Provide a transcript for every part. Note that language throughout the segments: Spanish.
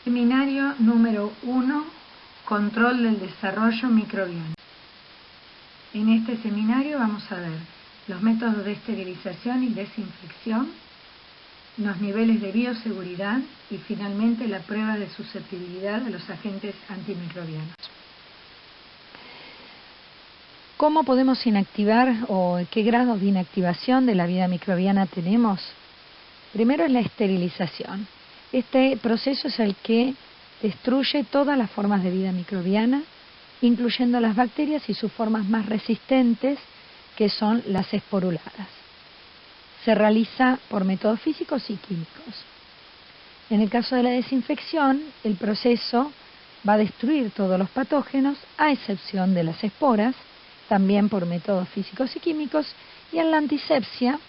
Seminario número 1, Control del desarrollo microbiano. En este seminario vamos a ver los métodos de esterilización y desinfección, los niveles de bioseguridad y finalmente la prueba de susceptibilidad a los agentes antimicrobianos. ¿Cómo podemos inactivar o qué grados de inactivación de la vida microbiana tenemos? Primero es la esterilización. Este proceso es el que destruye todas las formas de vida microbiana, incluyendo las bacterias y sus formas más resistentes, que son las esporuladas. Se realiza por métodos físicos y químicos. En el caso de la desinfección, el proceso va a destruir todos los patógenos, a excepción de las esporas, también por métodos físicos y químicos, y en la antisepsia,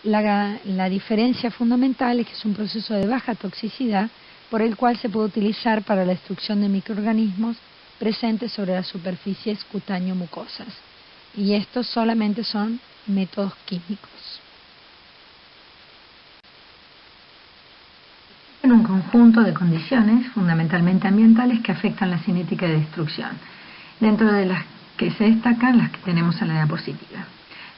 la diferencia fundamental es que es un proceso de baja toxicidad por el cual se puede utilizar para la destrucción de microorganismos presentes sobre las superficies cutáneo-mucosas. Y estos solamente son métodos químicos. En un conjunto de condiciones, fundamentalmente ambientales, que afectan la cinética de destrucción, dentro de las que se destacan las que tenemos en la diapositiva.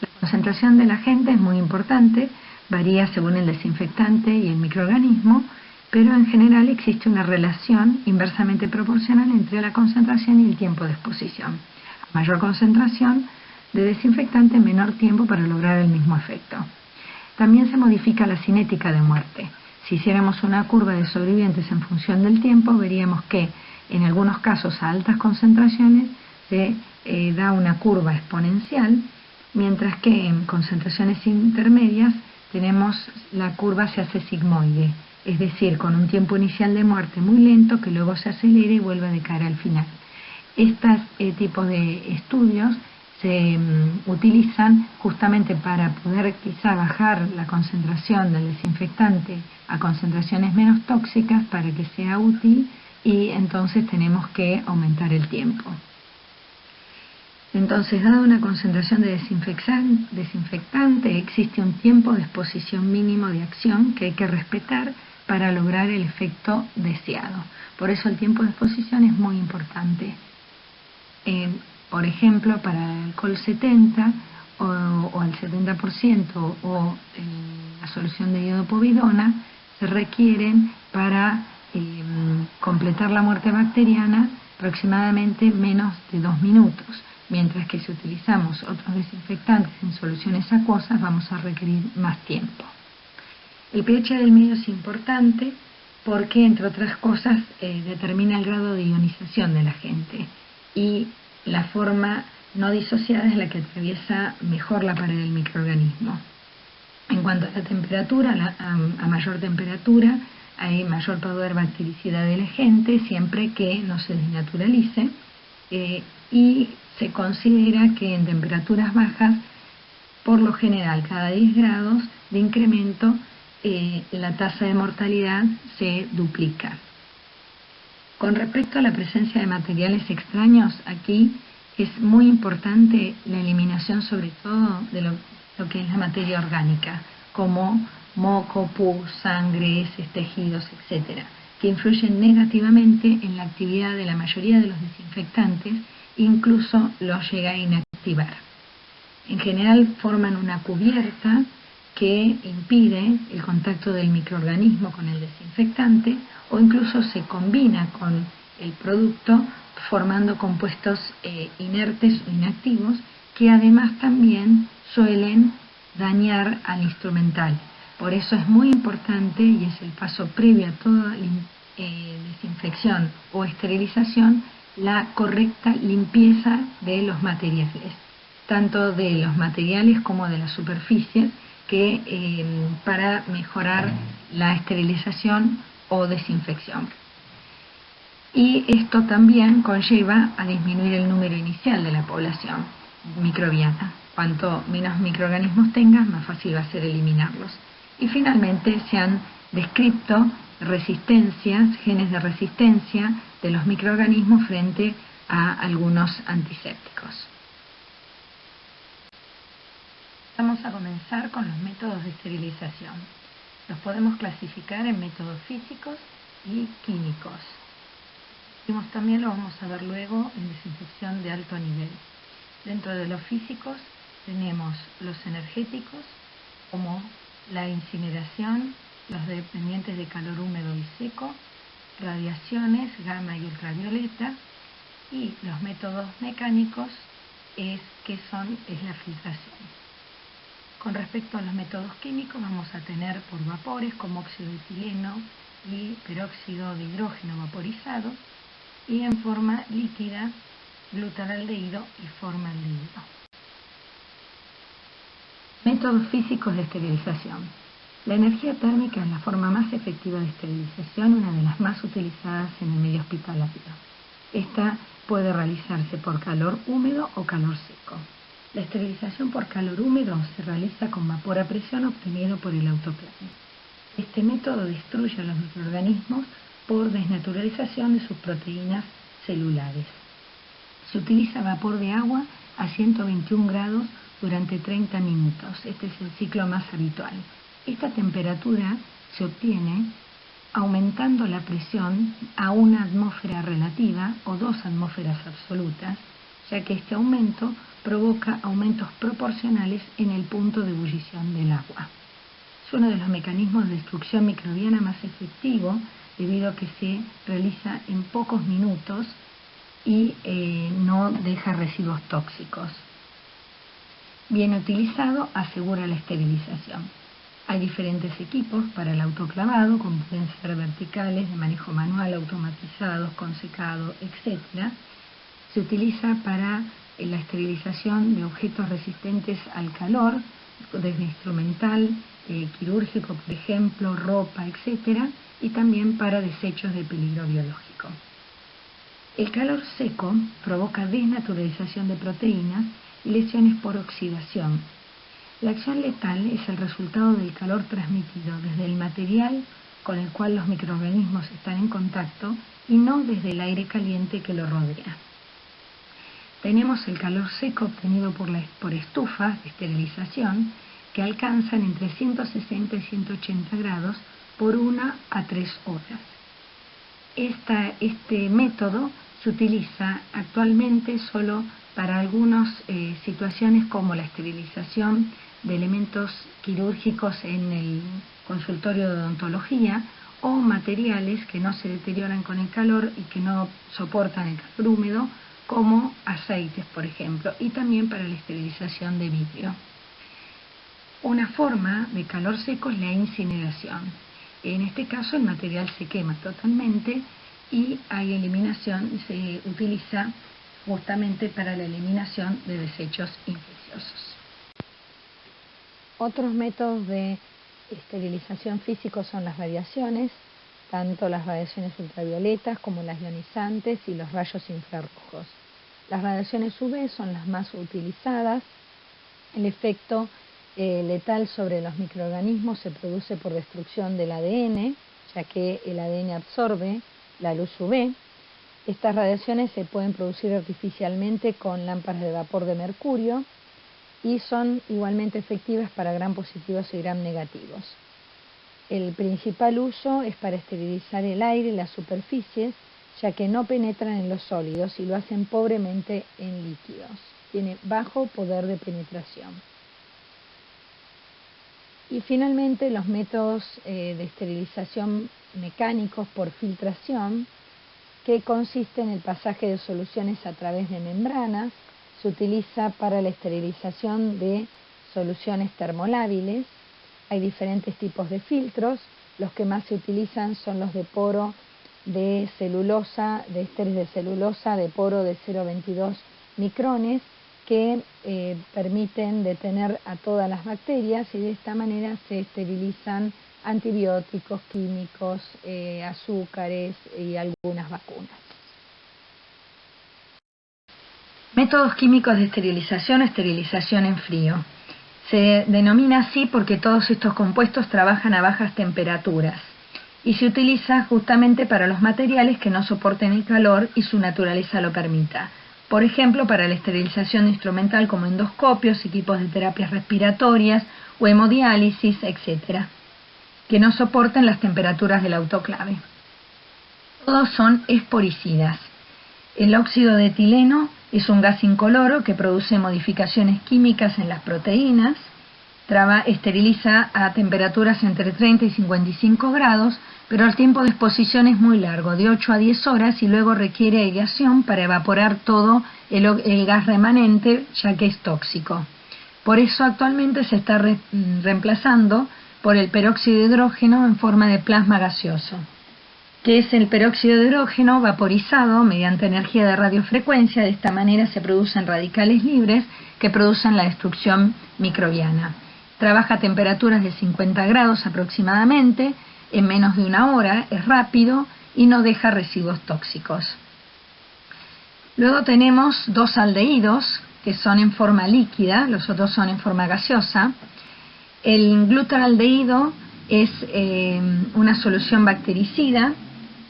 La concentración del agente es muy importante, varía según el desinfectante y el microorganismo, pero en general existe una relación inversamente proporcional entre la concentración y el tiempo de exposición. A mayor concentración de desinfectante, menor tiempo para lograr el mismo efecto. También se modifica la cinética de muerte. Si hiciéramos una curva de sobrevivientes en función del tiempo, veríamos que en algunos casos a altas concentraciones se da una curva exponencial, mientras que en concentraciones intermedias la curva se hace sigmoide, es decir, con un tiempo inicial de muerte muy lento que luego se acelera y vuelve a decaer al final. Estos tipos de estudios se utilizan justamente para poder quizá bajar la concentración del desinfectante a concentraciones menos tóxicas para que sea útil, y entonces tenemos que aumentar el tiempo. Entonces, dada una concentración de desinfectante, existe un tiempo de exposición mínimo de acción que hay que respetar para lograr el efecto deseado. Por eso el tiempo de exposición es muy importante. Por ejemplo, para el alcohol 70 o al 70% o la solución de iodopovidona se requieren para completar la muerte bacteriana aproximadamente menos de 2 minutos. Mientras que si utilizamos otros desinfectantes en soluciones acuosas vamos a requerir más tiempo. El pH del medio es importante porque, entre otras cosas, determina el grado de ionización del agente, y la forma no disociada es la que atraviesa mejor la pared del microorganismo. En cuanto a la temperatura, a mayor temperatura hay mayor poder bactericida del agente, siempre que no se desnaturalice, y se considera que en temperaturas bajas, por lo general cada 10 grados de incremento, la tasa de mortalidad se duplica. Con respecto a la presencia de materiales extraños, aquí es muy importante la eliminación sobre todo de lo que es la materia orgánica, como moco, pus, sangre, heces, tejidos, etc., que influyen negativamente en la actividad de la mayoría de los desinfectantes, incluso los llega a inactivar. En general forman una cubierta que impide el contacto del microorganismo con el desinfectante, o incluso se combina con el producto formando compuestos inertes o inactivos, que además también suelen dañar al instrumental. Por eso es muy importante, y es el paso previo a toda desinfección o esterilización, la correcta limpieza de los materiales, tanto de los materiales como de las superficies, para mejorar la esterilización o desinfección. Y esto también conlleva a disminuir el número inicial de la población microbiana. Cuanto menos microorganismos tengas, más fácil va a ser eliminarlos. Y finalmente se han descrito resistencias, genes de resistencia de los microorganismos frente a algunos antisépticos. Vamos a comenzar con los métodos de esterilización. Los podemos clasificar en métodos físicos y químicos. También lo vamos a ver luego en desinfección de alto nivel. Dentro de los físicos tenemos los energéticos, como la incineración, los dependientes de calor húmedo y seco, radiaciones gamma y ultravioleta, y los métodos mecánicos es la filtración. Con respecto a los métodos químicos, vamos a tener por vapores como óxido de etileno y peróxido de hidrógeno vaporizado, y en forma líquida glutaraldehído y formaldehído. Métodos físicos de esterilización. La energía térmica es la forma más efectiva de esterilización, una de las más utilizadas en el medio hospitalario. Esta puede realizarse por calor húmedo o calor seco. La esterilización por calor húmedo se realiza con vapor a presión obtenido por el autoclave. Este método destruye a los microorganismos por desnaturalización de sus proteínas celulares. Se utiliza vapor de agua a 121 grados durante 30 minutos. Este es el ciclo más habitual. Esta temperatura se obtiene aumentando la presión a una atmósfera relativa o 2 atmósferas absolutas, ya que este aumento provoca aumentos proporcionales en el punto de ebullición del agua. Es uno de los mecanismos de destrucción microbiana más efectivos, debido a que se realiza en pocos minutos y no deja residuos tóxicos. Bien utilizado, asegura la esterilización. Hay diferentes equipos para el autoclavado, como pueden ser verticales, de manejo manual, automatizados, con secado, etc. Se utiliza para la esterilización de objetos resistentes al calor, desde instrumental, quirúrgico, por ejemplo, ropa, etc., y también para desechos de peligro biológico. El calor seco provoca desnaturalización de proteínas y lesiones por oxidación. La acción letal es el resultado del calor transmitido desde el material con el cual los microorganismos están en contacto y no desde el aire caliente que lo rodea. Tenemos el calor seco obtenido por estufas de esterilización que alcanzan entre 160 y 180 grados por 1 a 3 horas. Este método se utiliza actualmente solo para algunas situaciones, como la esterilización de elementos quirúrgicos en el consultorio de odontología, o materiales que no se deterioran con el calor y que no soportan el calor húmedo, como aceites, por ejemplo, y también para la esterilización de vidrio. Una forma de calor seco es la incineración. En este caso el material se quema totalmente y hay eliminación, se utiliza justamente para la eliminación de desechos infecciosos. Otros métodos de esterilización físicos son las radiaciones, tanto las radiaciones ultravioletas como las ionizantes y los rayos infrarrojos. Las radiaciones UV son las más utilizadas. El efecto letal sobre los microorganismos se produce por destrucción del ADN, ya que el ADN absorbe la luz UV. Estas radiaciones se pueden producir artificialmente con lámparas de vapor de mercurio y son igualmente efectivas para gram positivos y gram negativos. El principal uso es para esterilizar el aire y las superficies, ya que no penetran en los sólidos y lo hacen pobremente en líquidos. Tiene bajo poder de penetración. Y finalmente los métodos de esterilización mecánicos por filtración, que consiste en el pasaje de soluciones a través de membranas. Se utiliza para la esterilización de soluciones termolábiles. Hay diferentes tipos de filtros. Los que más se utilizan son los de poro de celulosa, de ésteres de celulosa de poro de 0,22 micrones, que permiten detener a todas las bacterias, y de esta manera se esterilizan antibióticos, químicos, azúcares y algunas vacunas. Métodos químicos de esterilización o esterilización en frío. Se denomina así porque todos estos compuestos trabajan a bajas temperaturas y se utiliza justamente para los materiales que no soporten el calor y su naturaleza lo permita. Por ejemplo, para la esterilización instrumental como endoscopios, equipos de terapias respiratorias o hemodiálisis, etc., que no soporten las temperaturas del autoclave. Todos son esporicidas. El óxido de etileno es un gas incoloro que produce modificaciones químicas en las proteínas, esteriliza a temperaturas entre 30 y 55 grados, pero el tiempo de exposición es muy largo, de 8 a 10 horas, y luego requiere aireación para evaporar todo el gas remanente, ya que es tóxico. Por eso actualmente se está reemplazando por el peróxido de hidrógeno en forma de plasma gaseoso, que es el peróxido de hidrógeno vaporizado mediante energía de radiofrecuencia. De esta manera se producen radicales libres que producen la destrucción microbiana. Trabaja a temperaturas de 50 grados aproximadamente, en menos de una hora, es rápido y no deja residuos tóxicos. Luego tenemos dos aldehídos que son en forma líquida, los otros son en forma gaseosa. El glutaraldehído es una solución bactericida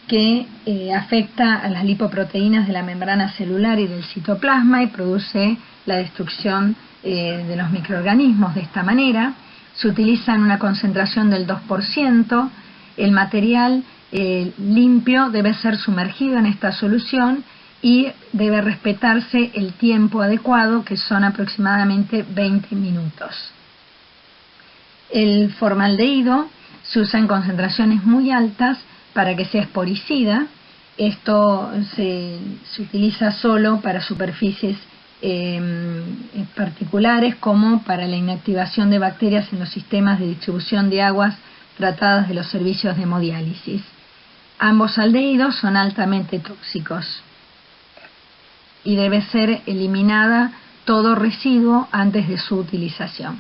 que afecta a las lipoproteínas de la membrana celular y del citoplasma y produce la destrucción de los microorganismos. De esta manera se utiliza en una concentración del 2%. El material limpio debe ser sumergido en esta solución y debe respetarse el tiempo adecuado, que son aproximadamente 20 minutos. El formaldehído se usa en concentraciones muy altas para que sea esporicida. Esto se utiliza solo para superficies particulares, como para la inactivación de bacterias en los sistemas de distribución de aguas tratadas de los servicios de hemodiálisis. Ambos aldehídos son altamente tóxicos y debe ser eliminada todo residuo antes de su utilización.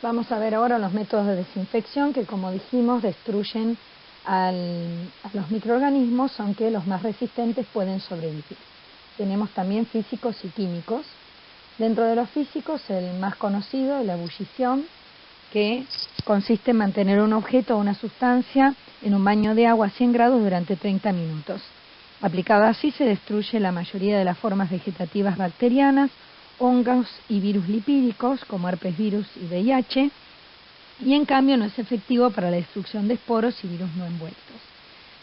Vamos a ver ahora los métodos de desinfección que, como dijimos, destruyen a los microorganismos, aunque los más resistentes pueden sobrevivir. Tenemos también físicos y químicos. Dentro de los físicos, el más conocido es la ebullición, que consiste en mantener un objeto o una sustancia en un baño de agua a 100 grados durante 30 minutos. Aplicado así, se destruye la mayoría de las formas vegetativas bacterianas, hongos y virus lipídicos, como herpes virus y VIH, y en cambio no es efectivo para la destrucción de esporos y virus no envueltos.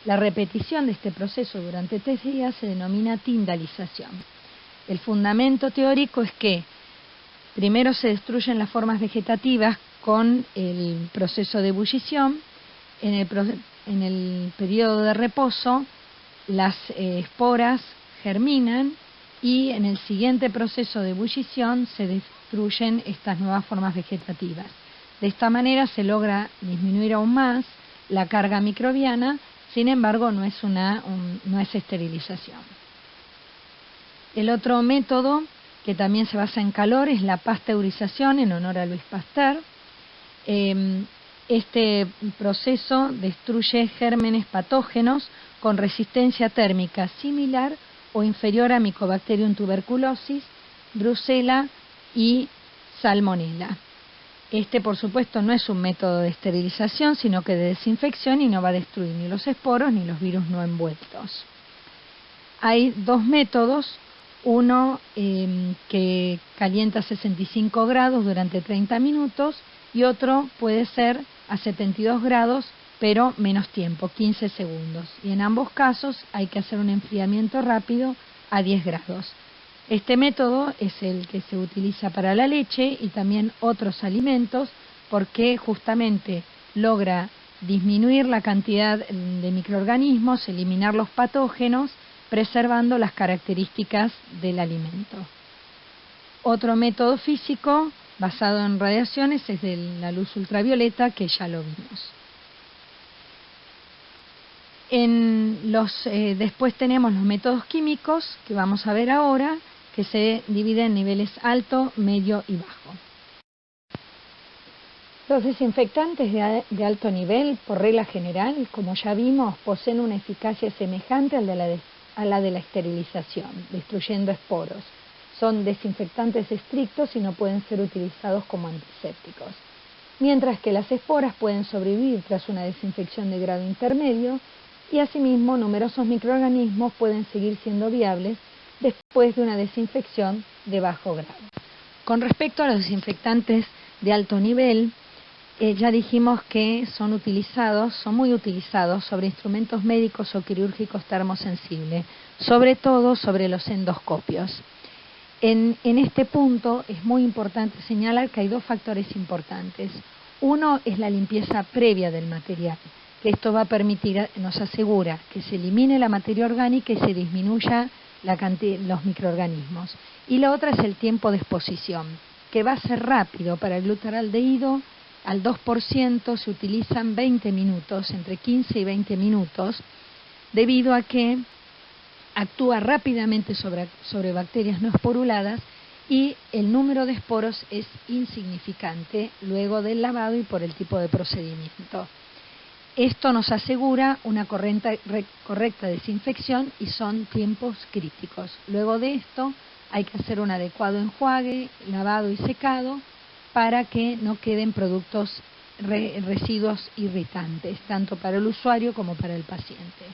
La repetición de este proceso durante 3 días se denomina tindalización. El fundamento teórico es que primero se destruyen las formas vegetativas con el proceso de ebullición. En el periodo de reposo, las esporas germinan y en el siguiente proceso de ebullición se destruyen estas nuevas formas vegetativas. De esta manera se logra disminuir aún más la carga microbiana. Sin embargo, no es esterilización. El otro método, que también se basa en calor, es la pasteurización, en honor a Luis Pasteur. Este proceso destruye gérmenes patógenos con resistencia térmica similar o inferior a Mycobacterium tuberculosis, Brucella y Salmonella. Este, por supuesto, no es un método de esterilización, sino que de desinfección, y no va a destruir ni los esporos ni los virus no envueltos. Hay dos métodos, uno que calienta a 65 grados durante 30 minutos y otro puede ser a 72 grados, pero menos tiempo, 15 segundos. Y en ambos casos hay que hacer un enfriamiento rápido a 10 grados. Este método es el que se utiliza para la leche y también otros alimentos, porque justamente logra disminuir la cantidad de microorganismos, eliminar los patógenos, preservando las características del alimento. Otro método físico basado en radiaciones es de la luz ultravioleta, que ya lo vimos. Después tenemos los métodos químicos, que vamos a ver ahora, que se dividen en niveles alto, medio y bajo. Los desinfectantes de alto nivel, por regla general, como ya vimos, poseen una eficacia semejante a la de la esterilización, destruyendo esporos. Son desinfectantes estrictos y no pueden ser utilizados como antisépticos. Mientras que las esporas pueden sobrevivir tras una desinfección de grado intermedio, y asimismo numerosos microorganismos pueden seguir siendo viables después de una desinfección de bajo grado. Con respecto a los desinfectantes de alto nivel, Ya dijimos que son muy utilizados sobre instrumentos médicos o quirúrgicos termosensibles, sobre todo sobre los endoscopios. En este punto es muy importante señalar que hay dos factores importantes. Uno es la limpieza previa del material, que esto va a permitir, nos asegura que se elimine la materia orgánica y se disminuya los microorganismos. Y la otra es el tiempo de exposición, que va a ser rápido. Para el glutaraldehído, al 2% se utilizan 20 minutos, entre 15 y 20 minutos, debido a que actúa rápidamente sobre bacterias no esporuladas y el número de esporos es insignificante luego del lavado y por el tipo de procedimiento. Esto nos asegura una correcta desinfección y son tiempos críticos. Luego de esto hay que hacer un adecuado enjuague, lavado y secado para que no queden residuos irritantes, tanto para el usuario como para el paciente.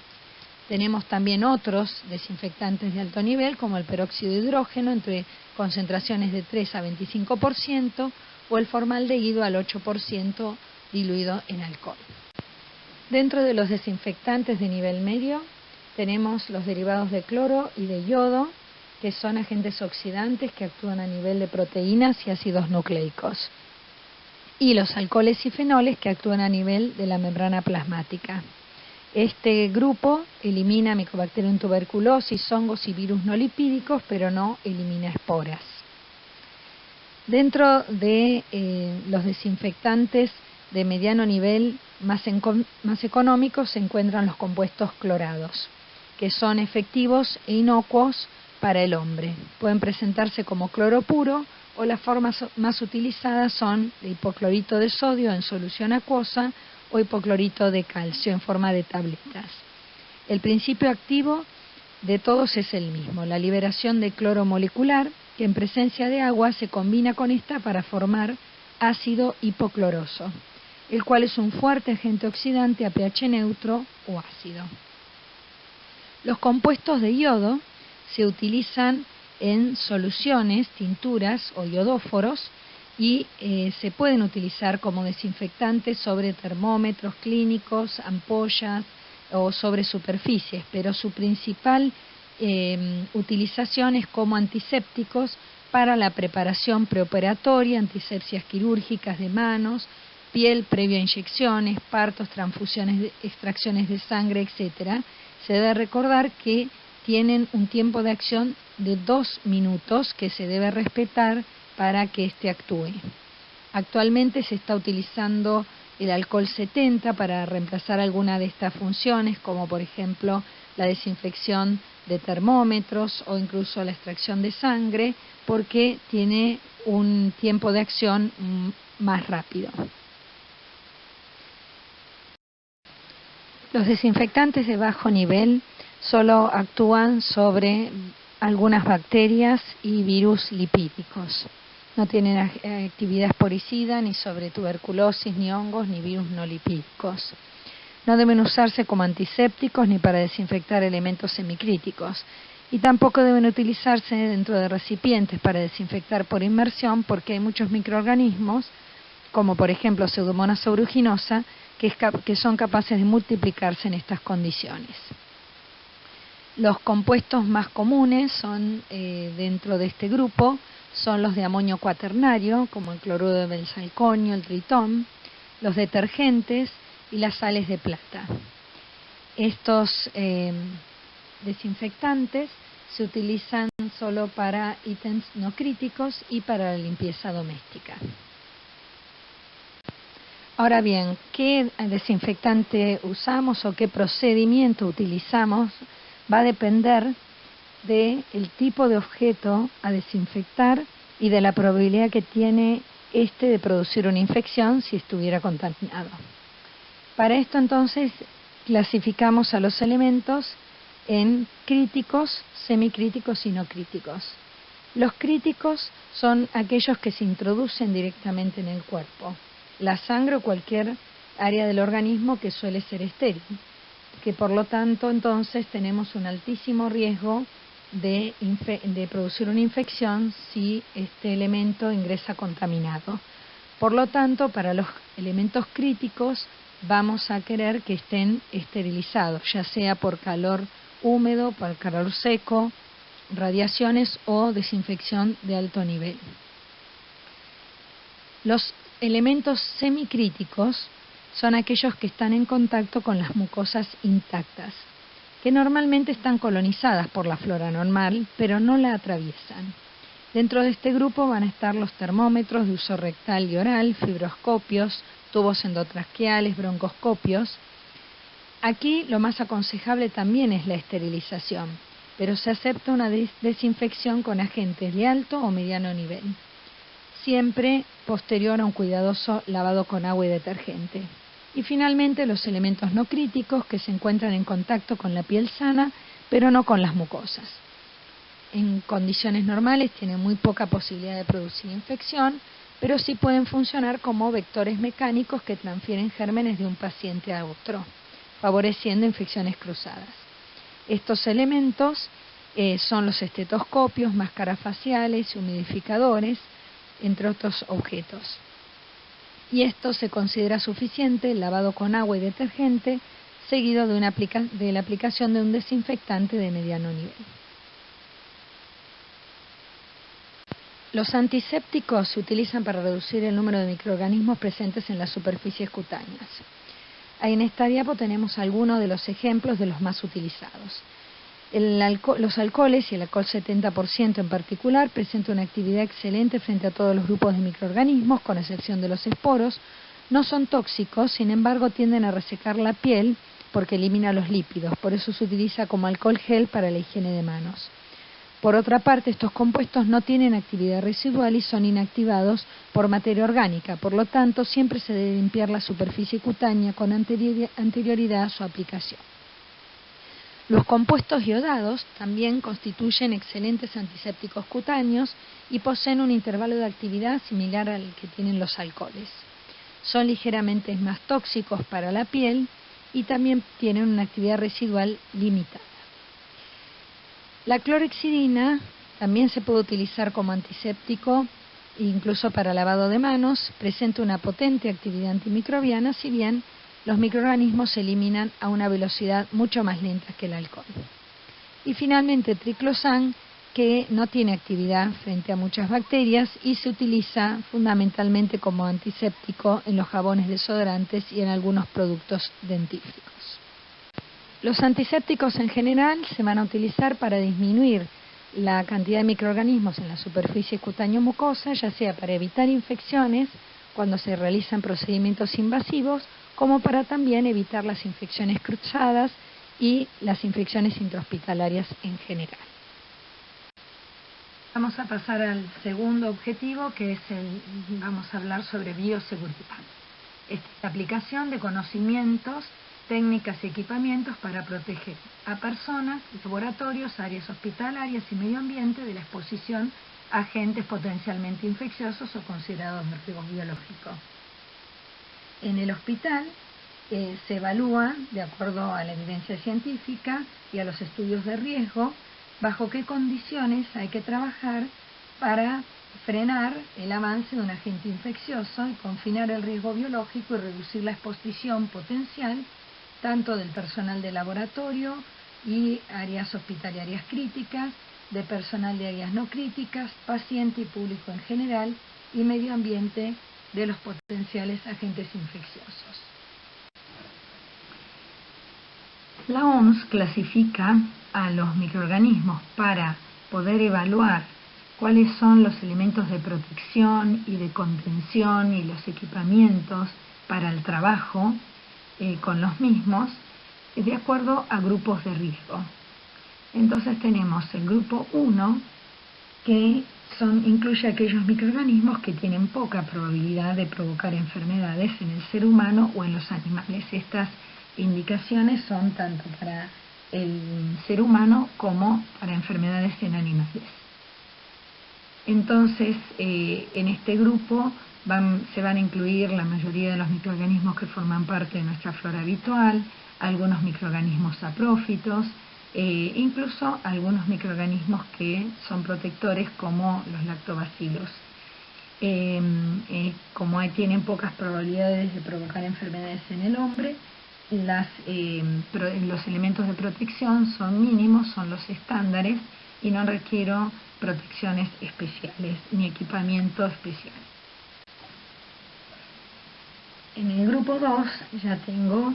Tenemos también otros desinfectantes de alto nivel, como el peróxido de hidrógeno, entre concentraciones de 3 a 25%, o el formaldehído al 8% diluido en alcohol. Dentro de los desinfectantes de nivel medio, tenemos los derivados de cloro y de yodo, que son agentes oxidantes que actúan a nivel de proteínas y ácidos nucleicos, y los alcoholes y fenoles que actúan a nivel de la membrana plasmática. Este grupo elimina Mycobacterium tuberculosis, hongos y virus no lipídicos, pero no elimina esporas. Dentro de los desinfectantes de mediano nivel más económicos se encuentran los compuestos clorados, que son efectivos e inocuos para el hombre. Pueden presentarse como cloro puro o las formas más utilizadas son el hipoclorito de sodio en solución acuosa o hipoclorito de calcio en forma de tabletas. El principio activo de todos es el mismo, la liberación de cloro molecular, que en presencia de agua se combina con esta para formar ácido hipocloroso, el cual es un fuerte agente oxidante a pH neutro o ácido. Los compuestos de yodo se utilizan en soluciones, tinturas o iodóforos y se pueden utilizar como desinfectantes sobre termómetros clínicos, ampollas o sobre superficies, pero su principal utilización es como antisépticos para la preparación preoperatoria, antisepsias quirúrgicas de manos, piel previo a inyecciones, partos, transfusiones, extracciones de sangre, etc. Se debe recordar que tienen un tiempo de acción de 2 minutos que se debe respetar para que éste actúe. Actualmente se está utilizando el alcohol 70 para reemplazar alguna de estas funciones, como por ejemplo la desinfección de termómetros o incluso la extracción de sangre, porque tiene un tiempo de acción más rápido. Los desinfectantes de bajo nivel solo actúan sobre algunas bacterias y virus lipídicos. No tienen actividad esporicida ni sobre tuberculosis, ni hongos, ni virus no lipídicos. No deben usarse como antisépticos ni para desinfectar elementos semicríticos. Y tampoco deben utilizarse dentro de recipientes para desinfectar por inmersión, porque hay muchos microorganismos, como por ejemplo Pseudomonas aeruginosa, que son capaces de multiplicarse en estas condiciones. Los compuestos más comunes son dentro de este grupo son los de amonio cuaternario, como el cloruro de benzalconio, el tritón, los detergentes y las sales de plata. Estos desinfectantes se utilizan solo para ítems no críticos y para la limpieza doméstica. Ahora bien, ¿qué desinfectante usamos o qué procedimiento utilizamos? Va a depender del tipo de objeto a desinfectar y de la probabilidad que tiene de producir una infección si estuviera contaminado. Para esto entonces clasificamos a los elementos en críticos, semicríticos y no críticos. Los críticos son aquellos que se introducen directamente en el cuerpo, la sangre o cualquier área del organismo que suele ser estéril, que por lo tanto entonces tenemos un altísimo riesgo de producir una infección si este elemento ingresa contaminado. Por lo tanto, para los elementos críticos vamos a querer que estén esterilizados, ya sea por calor húmedo, por calor seco, radiaciones o desinfección de alto nivel. Los elementos semicríticos son aquellos que están en contacto con las mucosas intactas, que normalmente están colonizadas por la flora normal, pero no la atraviesan. Dentro de este grupo van a estar los termómetros de uso rectal y oral, fibroscopios, tubos endotraqueales, broncoscopios. Aquí lo más aconsejable también es la esterilización, pero se acepta una desinfección con agentes de alto o mediano nivel, siempre posterior a un cuidadoso lavado con agua y detergente. Y finalmente los elementos no críticos que se encuentran en contacto con la piel sana, pero no con las mucosas. En condiciones normales tienen muy poca posibilidad de producir infección, pero sí pueden funcionar como vectores mecánicos que transfieren gérmenes de un paciente a otro, favoreciendo infecciones cruzadas. Estos elementos son los estetoscopios, máscaras faciales, humidificadores, entre otros objetos. Y esto se considera suficiente, el lavado con agua y detergente, seguido de la aplicación de un desinfectante de mediano nivel. Los antisépticos se utilizan para reducir el número de microorganismos presentes en las superficies cutáneas. Ahí en esta diapo tenemos algunos de los ejemplos de los más utilizados. Los alcoholes, y el alcohol 70% en particular, presentan una actividad excelente frente a todos los grupos de microorganismos, con excepción de los esporos. No son tóxicos, sin embargo tienden a resecar la piel porque elimina los lípidos, por eso se utiliza como alcohol gel para la higiene de manos. Por otra parte, estos compuestos no tienen actividad residual y son inactivados por materia orgánica, por lo tanto siempre se debe limpiar la superficie cutánea con anterioridad a su aplicación. Los compuestos iodados también constituyen excelentes antisépticos cutáneos y poseen un intervalo de actividad similar al que tienen los alcoholes. Son ligeramente más tóxicos para la piel y también tienen una actividad residual limitada. La clorhexidina también se puede utilizar como antiséptico, incluso para lavado de manos. Presenta una potente actividad antimicrobiana, si bien los microorganismos se eliminan a una velocidad mucho más lenta que el alcohol. Y finalmente triclosan, que no tiene actividad frente a muchas bacterias y se utiliza fundamentalmente como antiséptico en los jabones desodorantes y en algunos productos dentífricos. Los antisépticos en general se van a utilizar para disminuir la cantidad de microorganismos en la superficie cutáneo-mucosa, ya sea para evitar infecciones cuando se realizan procedimientos invasivos, como para también evitar las infecciones cruzadas y las infecciones intrahospitalarias en general. Vamos a pasar al segundo objetivo, que es vamos a hablar sobre bioseguridad. Esta es la aplicación de conocimientos, técnicas y equipamientos para proteger a personas, laboratorios, áreas hospitalarias y medio ambiente de la exposición a agentes potencialmente infecciosos o considerados de riesgo biológico. En el hospital se evalúa, de acuerdo a la evidencia científica y a los estudios de riesgo, bajo qué condiciones hay que trabajar para frenar el avance de un agente infeccioso y confinar el riesgo biológico y reducir la exposición potencial tanto del personal de laboratorio y áreas hospitalarias críticas, de personal de áreas no críticas, paciente y público en general, y medio ambiente de los potenciales agentes infecciosos. La OMS clasifica a los microorganismos para poder evaluar cuáles son los elementos de protección y de contención y los equipamientos para el trabajo con los mismos, de acuerdo a grupos de riesgo. Entonces tenemos el grupo 1, que incluye aquellos microorganismos que tienen poca probabilidad de provocar enfermedades en el ser humano o en los animales. Estas indicaciones son tanto para el ser humano como para enfermedades en animales. Entonces, en este grupo se van a incluir la mayoría de los microorganismos que forman parte de nuestra flora habitual, algunos microorganismos saprófitos, incluso algunos microorganismos que son protectores como los lactobacilos. como tienen pocas probabilidades de provocar enfermedades en el hombre, los elementos de protección son mínimos, son los estándares y no requiero protecciones especiales ni equipamiento especial. En el grupo 2 ya tengo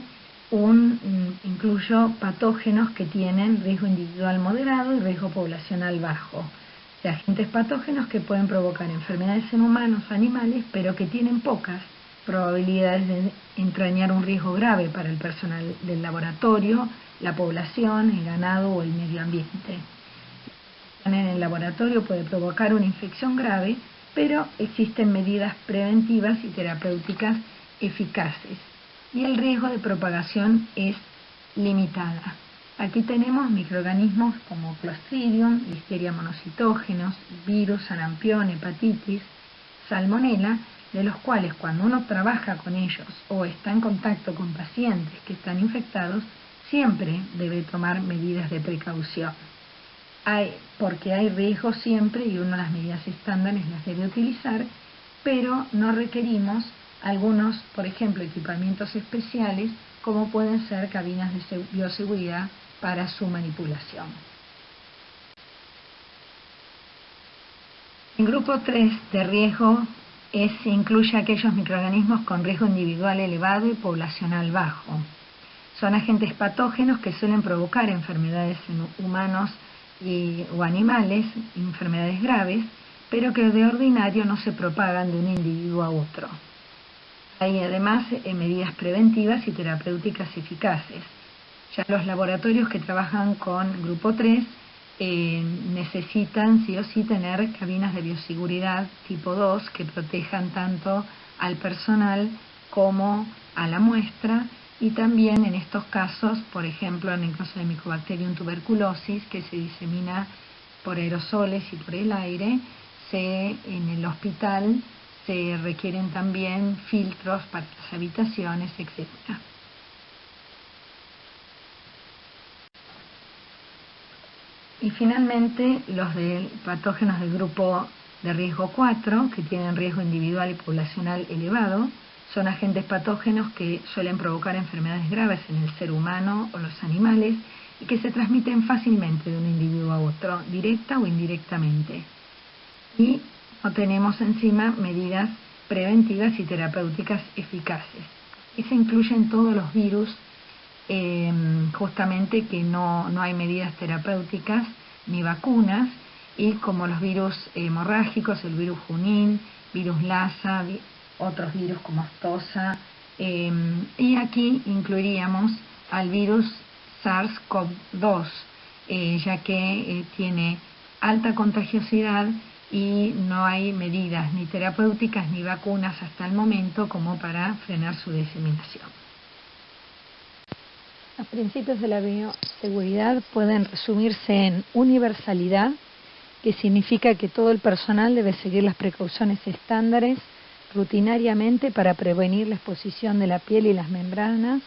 incluyo patógenos que tienen riesgo individual moderado y riesgo poblacional bajo. O sea, agentes patógenos que pueden provocar enfermedades en humanos o animales, pero que tienen pocas probabilidades de entrañar un riesgo grave para el personal del laboratorio, la población, el ganado o el medio ambiente. En el laboratorio puede provocar una infección grave, pero existen medidas preventivas y terapéuticas eficaces y el riesgo de propagación es limitada. Aquí tenemos microorganismos como Clostridium, Listeria monocitógenos, virus, sarampión, hepatitis, salmonela, de los cuales cuando uno trabaja con ellos o está en contacto con pacientes que están infectados, siempre debe tomar medidas de precaución. Porque hay riesgo siempre y una de las medidas estándares las debe utilizar, pero no requerimos algunos, por ejemplo, equipamientos especiales como pueden ser cabinas de bioseguridad para su manipulación. En grupo 3 de riesgo incluye aquellos microorganismos con riesgo individual elevado y poblacional bajo. Son agentes patógenos que suelen provocar enfermedades en humanos o animales, enfermedades graves, pero que de ordinario no se propagan de un individuo a otro. Hay además medidas preventivas y terapéuticas eficaces. Ya los laboratorios que trabajan con grupo 3 necesitan sí o sí tener cabinas de bioseguridad tipo 2 que protejan tanto al personal como a la muestra y también en estos casos, por ejemplo en el caso de Mycobacterium tuberculosis que se disemina por aerosoles y por el aire, en el hospital se requieren también filtros para las habitaciones, etc. Y finalmente los patógenos del grupo de riesgo 4, que tienen riesgo individual y poblacional elevado, son agentes patógenos que suelen provocar enfermedades graves en el ser humano o los animales y que se transmiten fácilmente de un individuo a otro, directa o indirectamente. Y no tenemos encima medidas preventivas y terapéuticas eficaces. Y se incluyen todos los virus, justamente que no hay medidas terapéuticas ni vacunas, y como los virus hemorrágicos, el virus Junín, virus Lassa, otros virus como aftosa, y aquí incluiríamos al virus SARS-CoV-2, ya que tiene alta contagiosidad y no hay medidas ni terapéuticas ni vacunas hasta el momento como para frenar su diseminación. Los principios de la bioseguridad pueden resumirse en universalidad, que significa que todo el personal debe seguir las precauciones estándares rutinariamente para prevenir la exposición de la piel y las membranas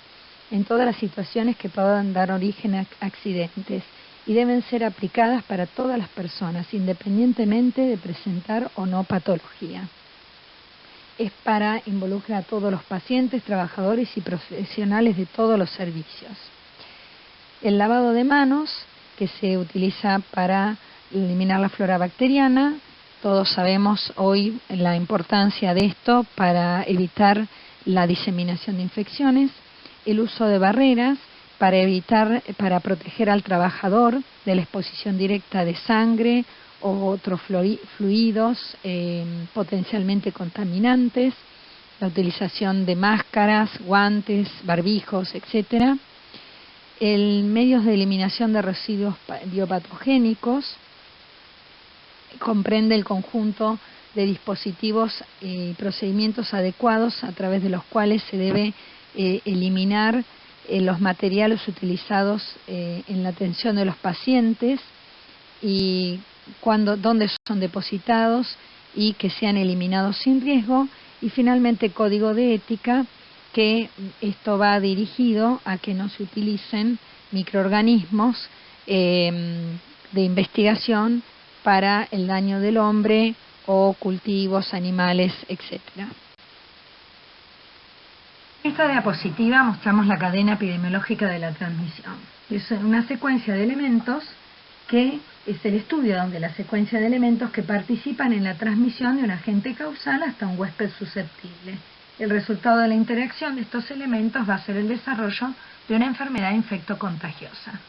en todas las situaciones que puedan dar origen a accidentes y deben ser aplicadas para todas las personas, independientemente de presentar o no patología. Es para involucrar a todos los pacientes, trabajadores y profesionales de todos los servicios. El lavado de manos, que se utiliza para eliminar la flora bacteriana, todos sabemos hoy la importancia de esto para evitar la diseminación de infecciones, el uso de barreras para proteger al trabajador de la exposición directa de sangre o otros fluidos potencialmente contaminantes, la utilización de máscaras, guantes, barbijos, etc. Medios de eliminación de residuos biopatogénicos comprende el conjunto de dispositivos y procedimientos adecuados a través de los cuales se debe eliminar los materiales utilizados en la atención de los pacientes y dónde son depositados y que sean eliminados sin riesgo, y finalmente código de ética, que esto va dirigido a que no se utilicen microorganismos de investigación para el daño del hombre o cultivos, animales, etc. En esta diapositiva mostramos la cadena epidemiológica de la transmisión. Es una secuencia de elementos que es el estudio de la secuencia de elementos que participan en la transmisión de un agente causal hasta un huésped susceptible. El resultado de la interacción de estos elementos va a ser el desarrollo de una enfermedad infectocontagiosa.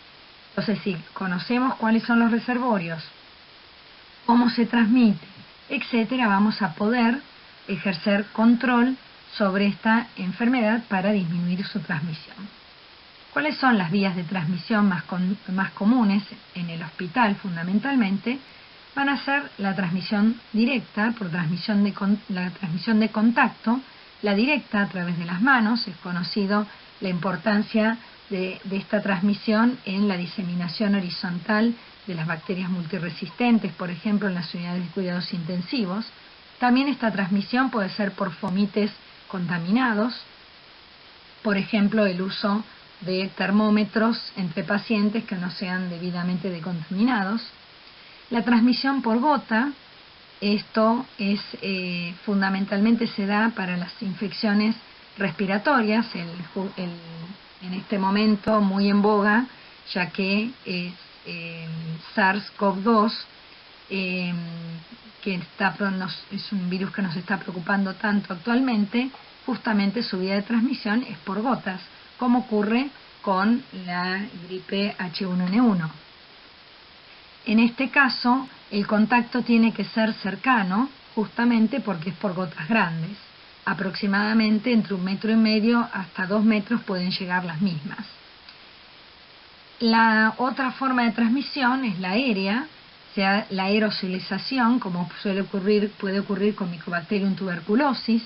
Entonces, si conocemos cuáles son los reservorios, cómo se transmite, etcétera, vamos a poder ejercer control sobre esta enfermedad para disminuir su transmisión. ¿Cuáles son las vías de transmisión más comunes en el hospital? Fundamentalmente van a ser la transmisión directa, por la transmisión de contacto, la directa a través de las manos. Es conocido la importancia de esta transmisión en la diseminación horizontal de las bacterias multiresistentes, por ejemplo, en las unidades de cuidados intensivos. También esta transmisión puede ser por fomites contaminados, por ejemplo, el uso de termómetros entre pacientes que no sean debidamente decontaminados. La transmisión por gota, esto es fundamentalmente se da para las infecciones respiratorias, en este momento muy en boga, ya que es SARS-CoV-2, que es un virus que nos está preocupando tanto actualmente. Justamente su vía de transmisión es por gotas, como ocurre con la gripe H1N1. En este caso, el contacto tiene que ser cercano, justamente porque es por gotas grandes. Aproximadamente entre 1,5 metros hasta 2 metros pueden llegar las mismas. La otra forma de transmisión es la aérea, o sea, la aerosolización, como puede ocurrir con Mycobacterium tuberculosis.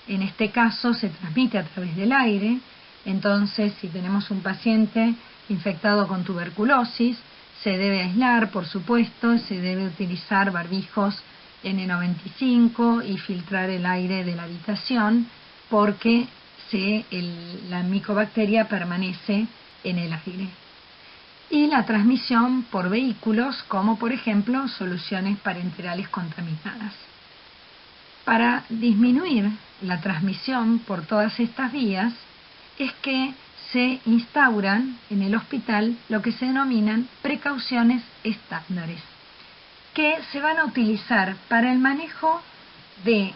En este caso se transmite a través del aire. Entonces, si tenemos un paciente infectado con tuberculosis, se debe aislar, por supuesto, se debe utilizar barbijos N95 y filtrar el aire de la habitación, porque la micobacteria permanece en el aire. Y la transmisión por vehículos, como por ejemplo soluciones parenterales contaminadas. Para disminuir la transmisión por todas estas vías, es que se instauran en el hospital lo que se denominan precauciones estándares, que se van a utilizar para el manejo de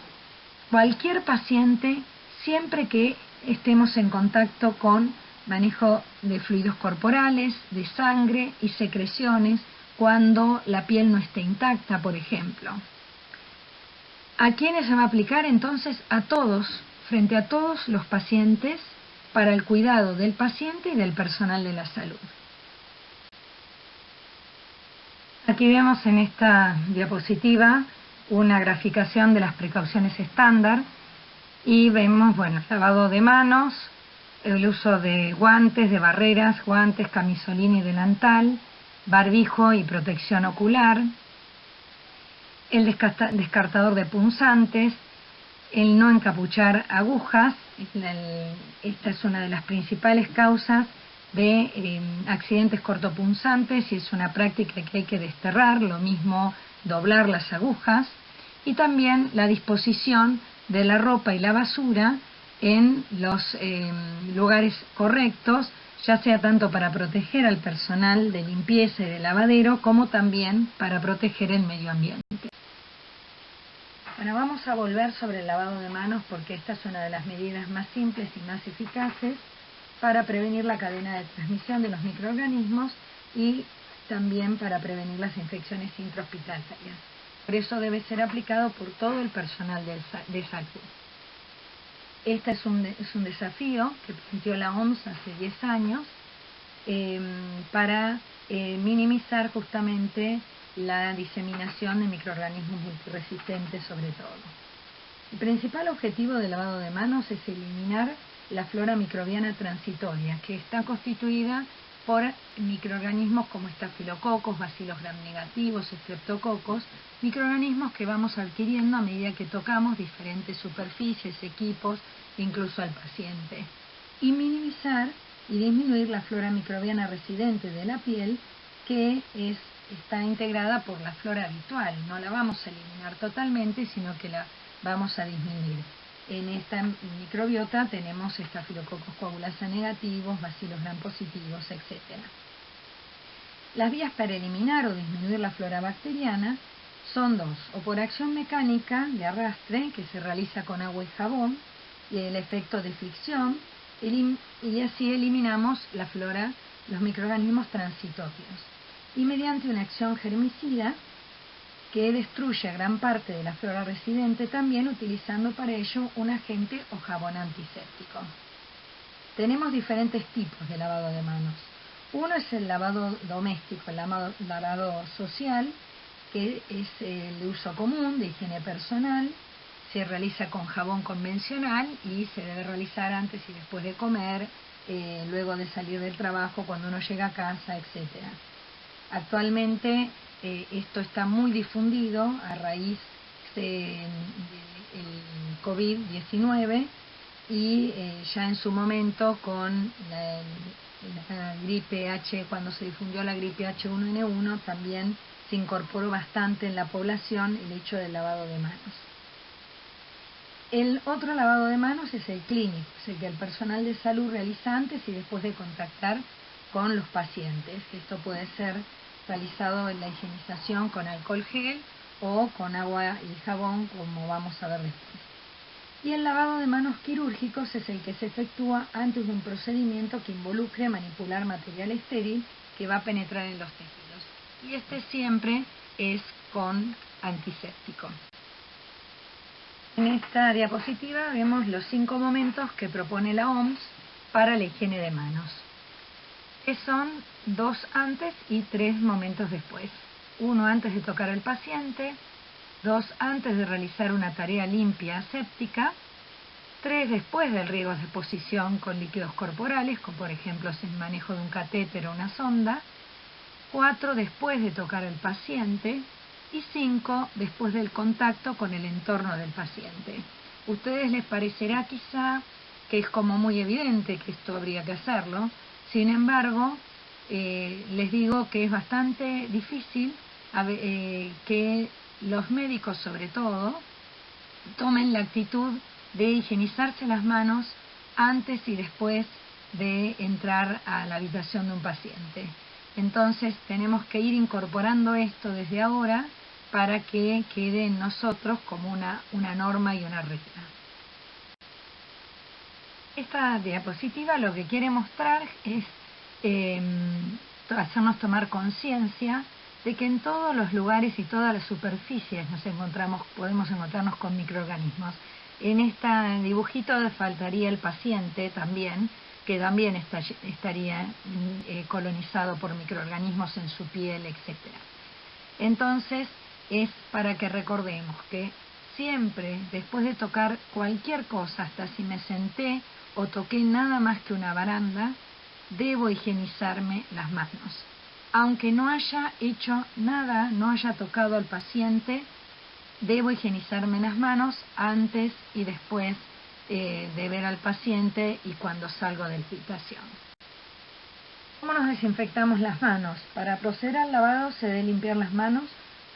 cualquier paciente siempre que estemos en contacto con manejo de fluidos corporales, de sangre y secreciones, cuando la piel no esté intacta, por ejemplo. ¿A quiénes se va a aplicar? Entonces a todos, frente a todos los pacientes, para el cuidado del paciente y del personal de la salud. Aquí vemos en esta diapositiva una graficación de las precauciones estándar y vemos, lavado de manos, el uso de guantes, de barreras, guantes, camisolín y delantal, barbijo y protección ocular, el descartador de punzantes, el no encapuchar agujas. Esta es una de las principales causas de accidentes cortopunzantes y es una práctica que hay que desterrar, lo mismo doblar las agujas, y también la disposición de la ropa y la basura en los lugares correctos, ya sea tanto para proteger al personal de limpieza y de lavadero, como también para proteger el medio ambiente. Bueno, vamos a volver sobre el lavado de manos porque esta es una de las medidas más simples y más eficaces para prevenir la cadena de transmisión de los microorganismos y también para prevenir las infecciones intrahospitalarias. Por eso debe ser aplicado por todo el personal de salud. Este es un desafío que planteó la OMS hace 10 años para minimizar justamente la diseminación de microorganismos multiresistentes sobre todo. El principal objetivo del lavado de manos es eliminar la flora microbiana transitoria, que está constituida por microorganismos como estafilococos, bacilos gram negativos, estreptococos, microorganismos que vamos adquiriendo a medida que tocamos diferentes superficies, equipos, incluso al paciente. Y minimizar y disminuir la flora microbiana residente de la piel, que es está integrada por la flora habitual. No la vamos a eliminar totalmente, sino que la vamos a disminuir. En esta microbiota tenemos estafilococos coagulasa negativos, bacilos gram positivos, etc. Las vías para eliminar o disminuir la flora bacteriana son dos: o por acción mecánica de arrastre, que se realiza con agua y jabón, y el efecto de fricción, y así eliminamos la flora, los microorganismos transitorios, y mediante una acción germicida que destruye gran parte de la flora residente, también utilizando para ello un agente o jabón antiséptico. Tenemos diferentes tipos de lavado de manos. Uno es el lavado doméstico, el lavado social, que es el de uso común, de higiene personal. Se realiza con jabón convencional y se debe realizar antes y después de comer, luego de salir del trabajo, cuando uno llega a casa, etc. Actualmente esto está muy difundido a raíz del COVID-19 y ya en su momento con la gripe H, cuando se difundió la gripe H1N1, también se incorporó bastante en la población el hecho del lavado de manos. El otro lavado de manos es el clínico, es el que el personal de salud realiza antes y después de contactar con los pacientes. Esto puede ser realizado en la higienización con alcohol gel o con agua y jabón, como vamos a ver después. Y el lavado de manos quirúrgicos es el que se efectúa antes de un procedimiento que involucre manipular material estéril que va a penetrar en los tejidos. Y este siempre es con antiséptico. En esta diapositiva vemos los 5 momentos que propone la OMS para la higiene de manos, que son 2 antes y 3 momentos después. 1 antes de tocar al paciente, 2 antes de realizar una tarea limpia aséptica, 3 después del riego de exposición con líquidos corporales, como por ejemplo el manejo de un catéter o una sonda, 4 después de tocar al paciente y 5 después del contacto con el entorno del paciente. A ustedes les parecerá quizá que es como muy evidente que esto habría que hacerlo. Sin embargo, les digo que es bastante difícil que los médicos, sobre todo, tomen la actitud de higienizarse las manos antes y después de entrar a la habitación de un paciente. Entonces tenemos que ir incorporando esto desde ahora para que quede en nosotros como una norma y una regla. Esta diapositiva lo que quiere mostrar es hacernos tomar conciencia de que en todos los lugares y todas las superficies podemos encontrarnos con microorganismos. En este dibujito faltaría el paciente también, que también estaría colonizado por microorganismos en su piel, etc. Entonces, es para que recordemos que siempre, después de tocar cualquier cosa, hasta si me senté o toqué nada más que una baranda, debo higienizarme las manos. Aunque no haya hecho nada, no haya tocado al paciente, debo higienizarme las manos antes y después de ver al paciente y cuando salgo de la habitación. ¿Cómo nos desinfectamos las manos? Para proceder al lavado se debe limpiar las manos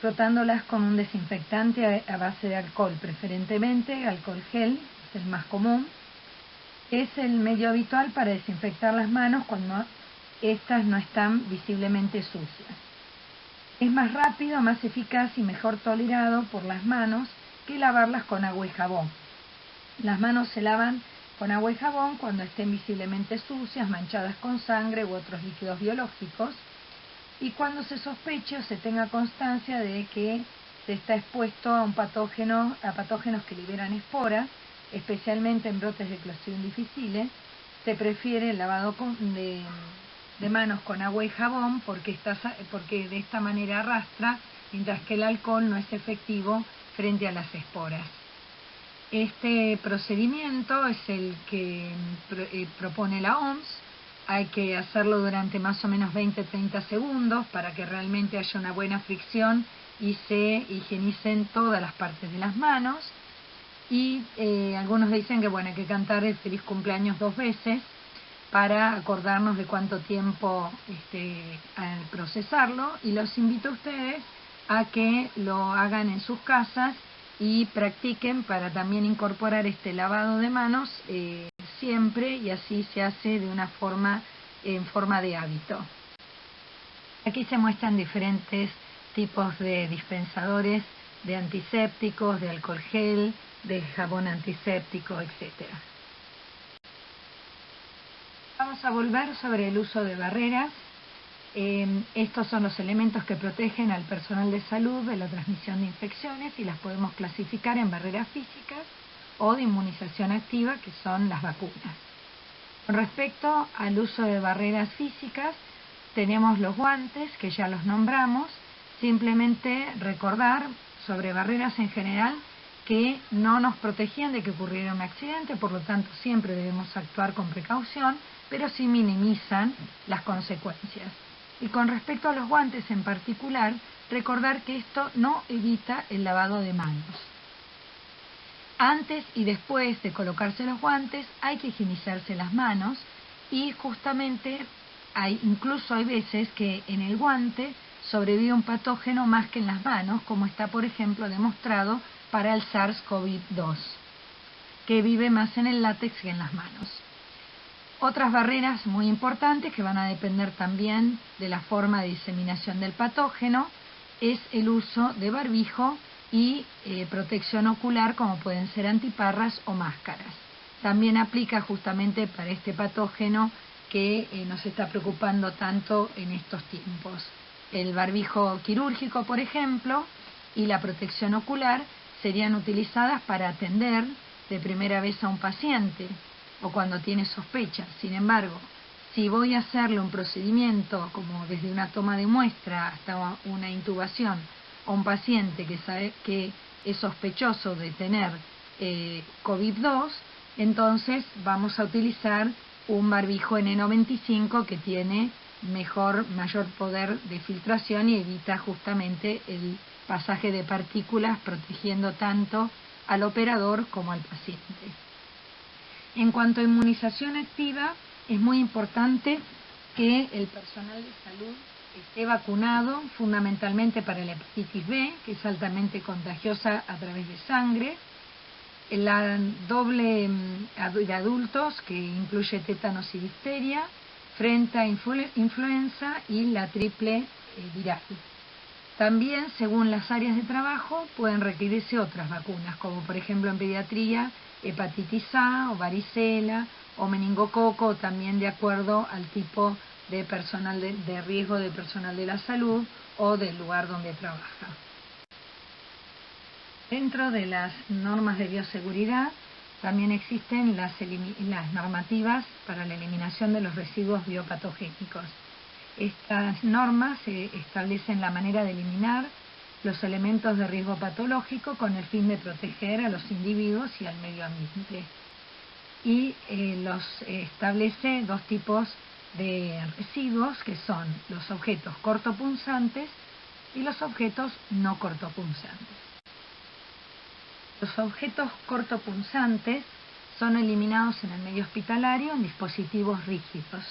frotándolas con un desinfectante a base de alcohol, preferentemente alcohol gel, es el más común. Es el medio habitual para desinfectar las manos cuando estas no están visiblemente sucias. Es más rápido, más eficaz y mejor tolerado por las manos que lavarlas con agua y jabón. Las manos se lavan con agua y jabón cuando estén visiblemente sucias, manchadas con sangre u otros líquidos biológicos, y cuando se sospeche o se tenga constancia de que se está expuesto a patógenos que liberan esporas, especialmente en brotes de Clostridium difficile. Se prefiere el lavado de manos con agua y jabón porque de esta manera arrastra, mientras que el alcohol no es efectivo frente a las esporas. Este procedimiento es el que propone la OMS. Hay que hacerlo durante más o menos 20-30 segundos para que realmente haya una buena fricción y se higienicen todas las partes de las manos. Y algunos dicen que bueno, hay que cantar el feliz cumpleaños 2 veces. para acordarnos de cuánto tiempo al procesarlo, y los invito a ustedes a que lo hagan en sus casas y practiquen para también incorporar este lavado de manos siempre, y así se hace de una forma, en forma de hábito. Aquí se muestran diferentes tipos de dispensadores de antisépticos, de alcohol gel, de jabón antiséptico, etc. Vamos a volver sobre el uso de barreras. Estos son los elementos que protegen al personal de salud de la transmisión de infecciones, y las podemos clasificar en barreras físicas o de inmunización activa, que son las vacunas. Con respecto al uso de barreras físicas, tenemos los guantes, que ya los nombramos. Simplemente recordar sobre barreras en general que no nos protegían de que ocurriera un accidente, por lo tanto siempre debemos actuar con precaución, pero sí minimizan las consecuencias. Y con respecto a los guantes en particular, recordar que esto no evita el lavado de manos. Antes y después de colocarse los guantes hay que higienizarse las manos, y justamente incluso hay veces que en el guante sobrevive un patógeno más que en las manos, como está por ejemplo demostrado para el SARS-CoV-2, que vive más en el látex que en las manos. Otras barreras muy importantes, que van a depender también de la forma de diseminación del patógeno, es el uso de barbijo y protección ocular, como pueden ser antiparras o máscaras. También aplica justamente para este patógeno que nos está preocupando tanto en estos tiempos. El barbijo quirúrgico, por ejemplo, y la protección ocular serían utilizadas para atender de primera vez a un paciente o cuando tiene sospechas. Sin embargo, si voy a hacerle un procedimiento como desde una toma de muestra hasta una intubación a un paciente que sabe que es sospechoso de tener COVID-2, entonces vamos a utilizar un barbijo N95 que tiene mayor poder de filtración y evita justamente el pasaje de partículas, protegiendo tanto al operador como al paciente. En cuanto a inmunización activa, es muy importante que el personal de salud esté vacunado, fundamentalmente para la hepatitis B, que es altamente contagiosa a través de sangre, la doble de adultos, que incluye tétanos y difteria, frente a influenza, y la triple viral. También, según las áreas de trabajo, pueden requerirse otras vacunas, como por ejemplo en pediatría, hepatitis A o varicela o meningococo, o también de acuerdo al tipo de personal de riesgo de personal de la salud o del lugar donde trabaja. Dentro de las normas de bioseguridad también existen las normativas para la eliminación de los residuos biopatogénicos. Estas normas establecen la manera de eliminar los elementos de riesgo patológico con el fin de proteger a los individuos y al medio ambiente. Y los establece dos tipos de residuos, que son los objetos cortopunzantes y los objetos no cortopunzantes. Los objetos cortopunzantes son eliminados en el medio hospitalario en dispositivos rígidos.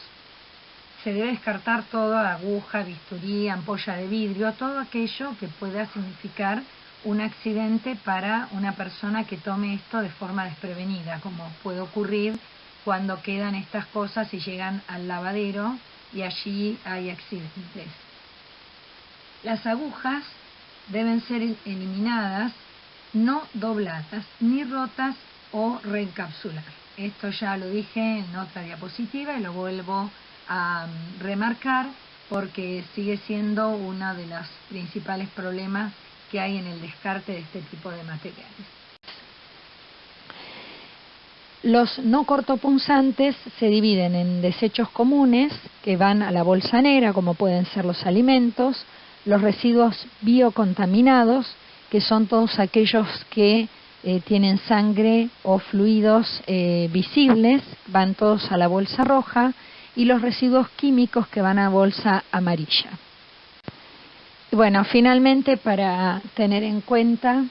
Se debe descartar todo: aguja, bisturí, ampolla de vidrio, todo aquello que pueda significar un accidente para una persona que tome esto de forma desprevenida, como puede ocurrir cuando quedan estas cosas y llegan al lavadero y allí hay accidentes. Las agujas deben ser eliminadas, no dobladas, ni rotas o reencapsular. Esto ya lo dije en otra diapositiva y lo vuelvo a remarcar porque sigue siendo uno de los principales problemas que hay en el descarte de este tipo de materiales. Los no cortopunzantes se dividen en desechos comunes que van a la bolsa negra, como pueden ser los alimentos, los residuos biocontaminados, que son todos aquellos que tienen sangre o fluidos visibles, van todos a la bolsa roja, y los residuos químicos, que van a bolsa amarilla. Y bueno, finalmente, para tener en cuenta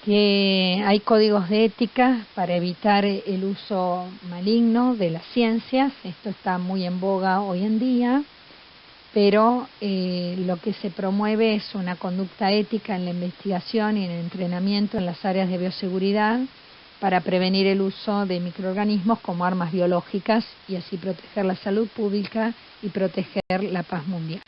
que hay códigos de ética para evitar el uso maligno de las ciencias. Esto está muy en boga hoy en día, pero lo que se promueve es una conducta ética en la investigación y en el entrenamiento en las áreas de bioseguridad para prevenir el uso de microorganismos como armas biológicas y así proteger la salud pública y proteger la paz mundial.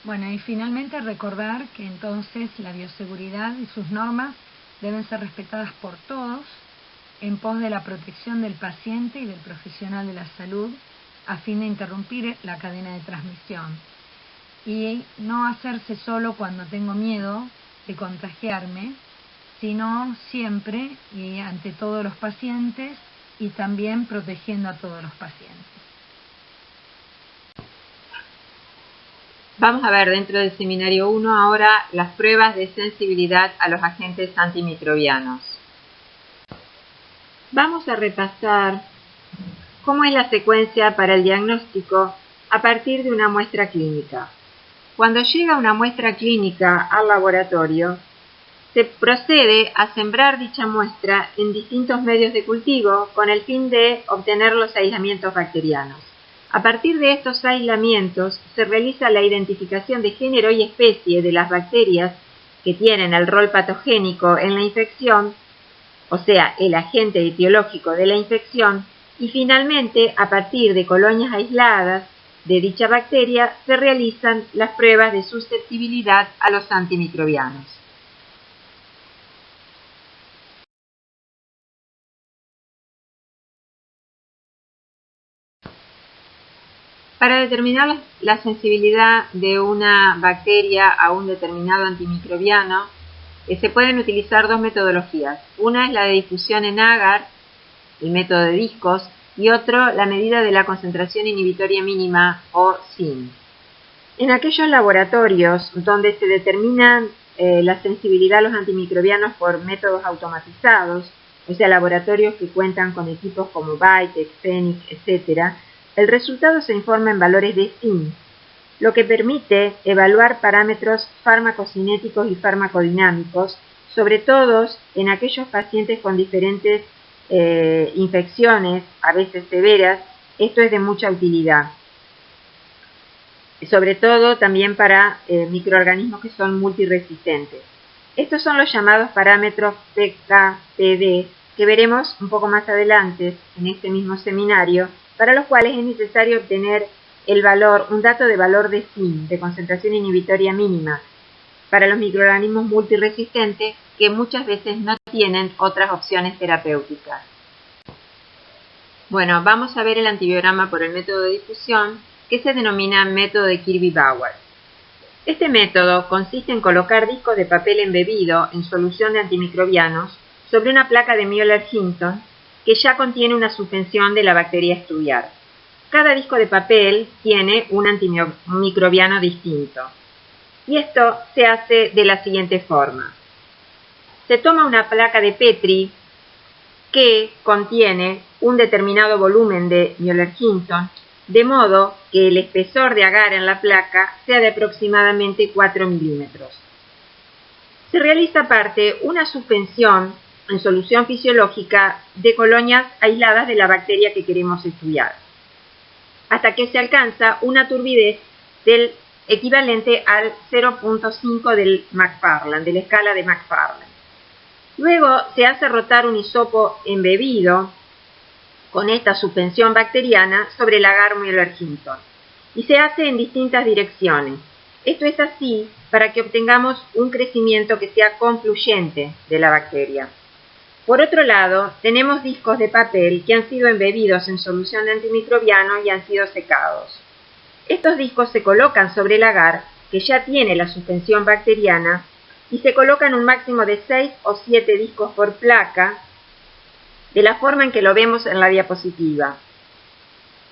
Bueno, y finalmente recordar que entonces la bioseguridad y sus normas deben ser respetadas por todos en pos de la protección del paciente y del profesional de la salud a fin de interrumpir la cadena de transmisión y no hacerse solo cuando tengo miedo de contagiarme, sino siempre y ante todos los pacientes y también protegiendo a todos los pacientes. Vamos a ver dentro del seminario 1 ahora las pruebas de sensibilidad a los agentes antimicrobianos. Vamos a repasar cómo es la secuencia para el diagnóstico a partir de una muestra clínica. Cuando llega una muestra clínica al laboratorio, se procede a sembrar dicha muestra en distintos medios de cultivo con el fin de obtener los aislamientos bacterianos. A partir de estos aislamientos se realiza la identificación de género y especie de las bacterias que tienen el rol patogénico en la infección, o sea, el agente etiológico de la infección, y finalmente, a partir de colonias aisladas de dicha bacteria, se realizan las pruebas de susceptibilidad a los antimicrobianos. Para determinar la sensibilidad de una bacteria a un determinado antimicrobiano, se pueden utilizar dos metodologías. Una es la de difusión en agar, el método de discos, y otro la medida de la concentración inhibitoria mínima o SIM. En aquellos laboratorios donde se determinan la sensibilidad a los antimicrobianos por métodos automatizados, o sea, laboratorios que cuentan con equipos como Bytec, Phoenix, etc., el resultado se informa en valores de SIM, lo que permite evaluar parámetros farmacocinéticos y farmacodinámicos, sobre todo en aquellos pacientes con diferentes infecciones, a veces severas. Esto es de mucha utilidad, sobre todo también para microorganismos que son multiresistentes. Estos son los llamados parámetros PK-PD, que veremos un poco más adelante en este mismo seminario, para los cuales es necesario obtener un dato de valor de SIM, de concentración inhibitoria mínima, para los microorganismos multiresistentes que muchas veces no tienen otras opciones terapéuticas. Bueno, vamos a ver el antibiograma por el método de difusión, que se denomina método de Kirby-Bauer. Este método consiste en colocar discos de papel embebido en solución de antimicrobianos sobre una placa de Müller-Hinton que ya contiene una suspensión de la bacteria a estudiar. Cada disco de papel tiene un antimicrobiano distinto. Y esto se hace de la siguiente forma. Se toma una placa de Petri que contiene un determinado volumen de Müller-Hinton, de modo que el espesor de agar en la placa sea de aproximadamente 4 milímetros. Se realiza aparte una suspensión en solución fisiológica de colonias aisladas de la bacteria que queremos estudiar, hasta que se alcanza una turbidez del equivalente al 0.5 del McFarland, de la escala de McFarland. Luego se hace rotar un hisopo embebido con esta suspensión bacteriana sobre el agar Müller-Hinton y se hace en distintas direcciones. Esto es así para que obtengamos un crecimiento que sea confluyente de la bacteria. Por otro lado, tenemos discos de papel que han sido embebidos en solución de antimicrobiano y han sido secados. Estos discos se colocan sobre el agar, que ya tiene la suspensión bacteriana, y se colocan un máximo de 6 o 7 discos por placa, de la forma en que lo vemos en la diapositiva.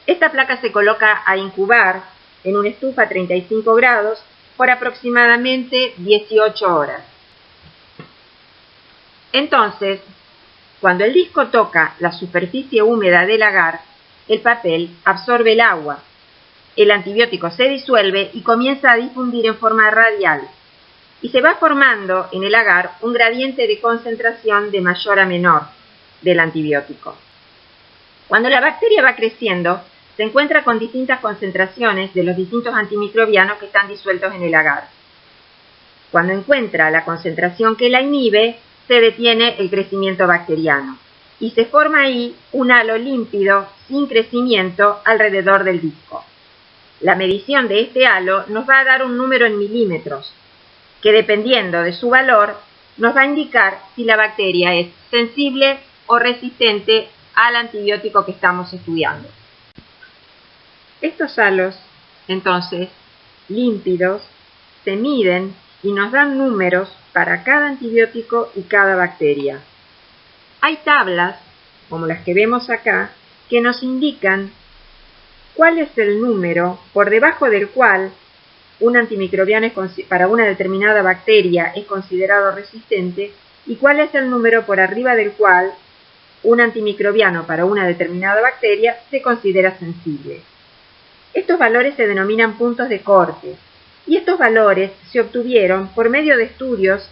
Esta placa se coloca a incubar en una estufa a 35 grados por aproximadamente 18 horas. Entonces, cuando el disco toca la superficie húmeda del agar, el papel absorbe el agua, el antibiótico se disuelve y comienza a difundir en forma radial. y se va formando en el agar un gradiente de concentración de mayor a menor del antibiótico. Cuando la bacteria va creciendo, se encuentra con distintas concentraciones de los distintos antimicrobianos que están disueltos en el agar. Cuando encuentra la concentración que la inhibe, se detiene el crecimiento bacteriano y se forma ahí un halo límpido sin crecimiento alrededor del disco. La medición de este halo nos va a dar un número en milímetros, que dependiendo de su valor, nos va a indicar si la bacteria es sensible o resistente al antibiótico que estamos estudiando. Estos halos, entonces, límpidos, se miden y nos dan números para cada antibiótico y cada bacteria. Hay tablas, como las que vemos acá, que nos indican cuál es el número por debajo del cual un antimicrobiano para una determinada bacteria es considerado resistente y cuál es el número por arriba del cual un antimicrobiano para una determinada bacteria se considera sensible. Estos valores se denominan puntos de corte y estos valores se obtuvieron por medio de estudios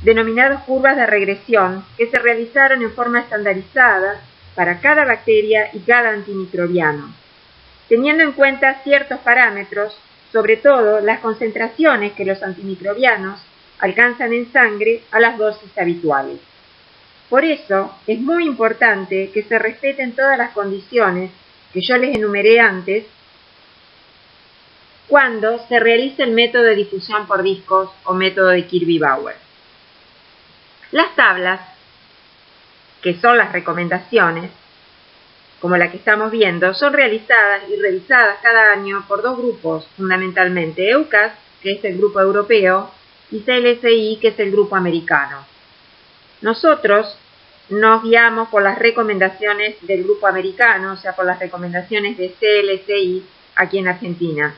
denominados curvas de regresión que se realizaron en forma estandarizada para cada bacteria y cada antimicrobiano, teniendo en cuenta ciertos parámetros, sobre todo las concentraciones que los antimicrobianos alcanzan en sangre a las dosis habituales. Por eso es muy importante que se respeten todas las condiciones que yo les enumeré antes cuando se realiza el método de difusión por discos o método de Kirby-Bauer. Las tablas, que son las recomendaciones, como la que estamos viendo, son realizadas y revisadas cada año por dos grupos, fundamentalmente EUCAS, que es el grupo europeo, y CLSI, que es el grupo americano. Nosotros nos guiamos por las recomendaciones del grupo americano, o sea, por las recomendaciones de CLSI aquí en Argentina.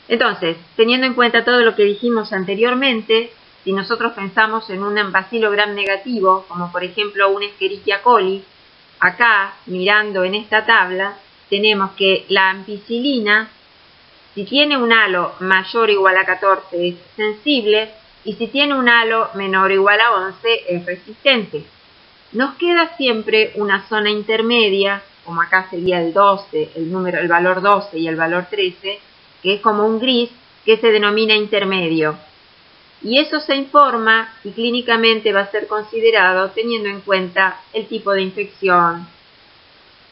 Entonces, teniendo en cuenta todo lo que dijimos anteriormente, si nosotros pensamos en un bacilo gram negativo, como por ejemplo un Escherichia coli, acá, mirando en esta tabla, tenemos que la ampicilina, si tiene un halo mayor o igual a 14, es sensible, y si tiene un halo menor o igual a 11, es resistente. Nos queda siempre una zona intermedia, como acá sería el 12, el valor 12 y el valor 13, que es como un gris, que se denomina intermedio. Y eso se informa y clínicamente va a ser considerado teniendo en cuenta el tipo de infección,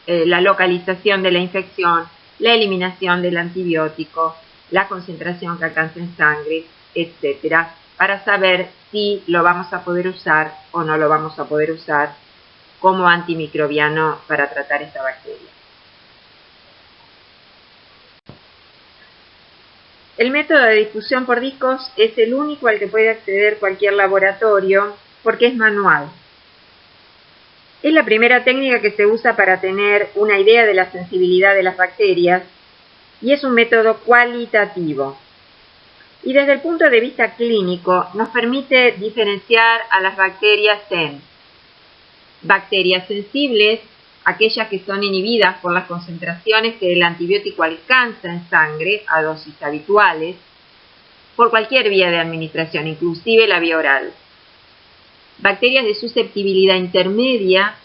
la localización de la infección, la eliminación del antibiótico, la concentración que alcanza en sangre, etcétera, para saber si lo vamos a poder usar o no lo vamos a poder usar como antimicrobiano para tratar esta bacteria. El método de difusión por discos es el único al que puede acceder cualquier laboratorio porque es manual. Es la primera técnica que se usa para tener una idea de la sensibilidad de las bacterias y es un método cualitativo. Y desde el punto de vista clínico nos permite diferenciar a las bacterias en bacterias sensibles, aquellas que son inhibidas por las concentraciones que el antibiótico alcanza en sangre a dosis habituales, por cualquier vía de administración, inclusive la vía oral. Bacterias de susceptibilidad intermedia,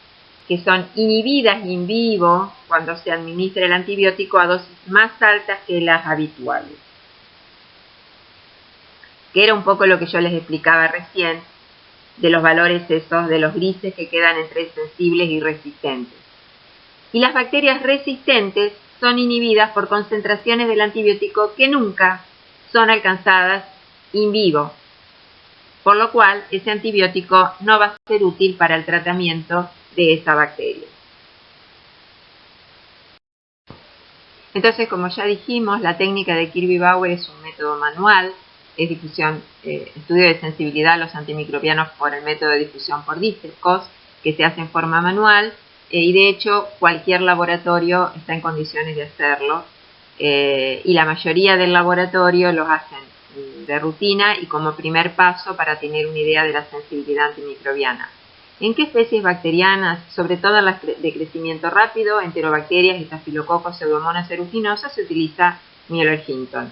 que son inhibidas in vivo cuando se administra el antibiótico a dosis más altas que las habituales. Que era un poco lo que yo les explicaba recién, de los valores esos, de los grises que quedan entre sensibles y resistentes. Y las bacterias resistentes son inhibidas por concentraciones del antibiótico que nunca son alcanzadas in vivo, por lo cual ese antibiótico no va a ser útil para el tratamiento de esa bacteria. Entonces, como ya dijimos, la técnica de Kirby-Bauer es un método manual, es estudio de sensibilidad a los antimicrobianos por el método de difusión por discos, que se hace en forma manual, y de hecho cualquier laboratorio está en condiciones de hacerlo, y la mayoría del laboratorio los hacen de rutina y como primer paso para tener una idea de la sensibilidad antimicrobiana. ¿En qué especies bacterianas, sobre todo las de crecimiento rápido, enterobacterias, estafilococos, pseudomonas aeruginosa, se utiliza Müller-Hinton?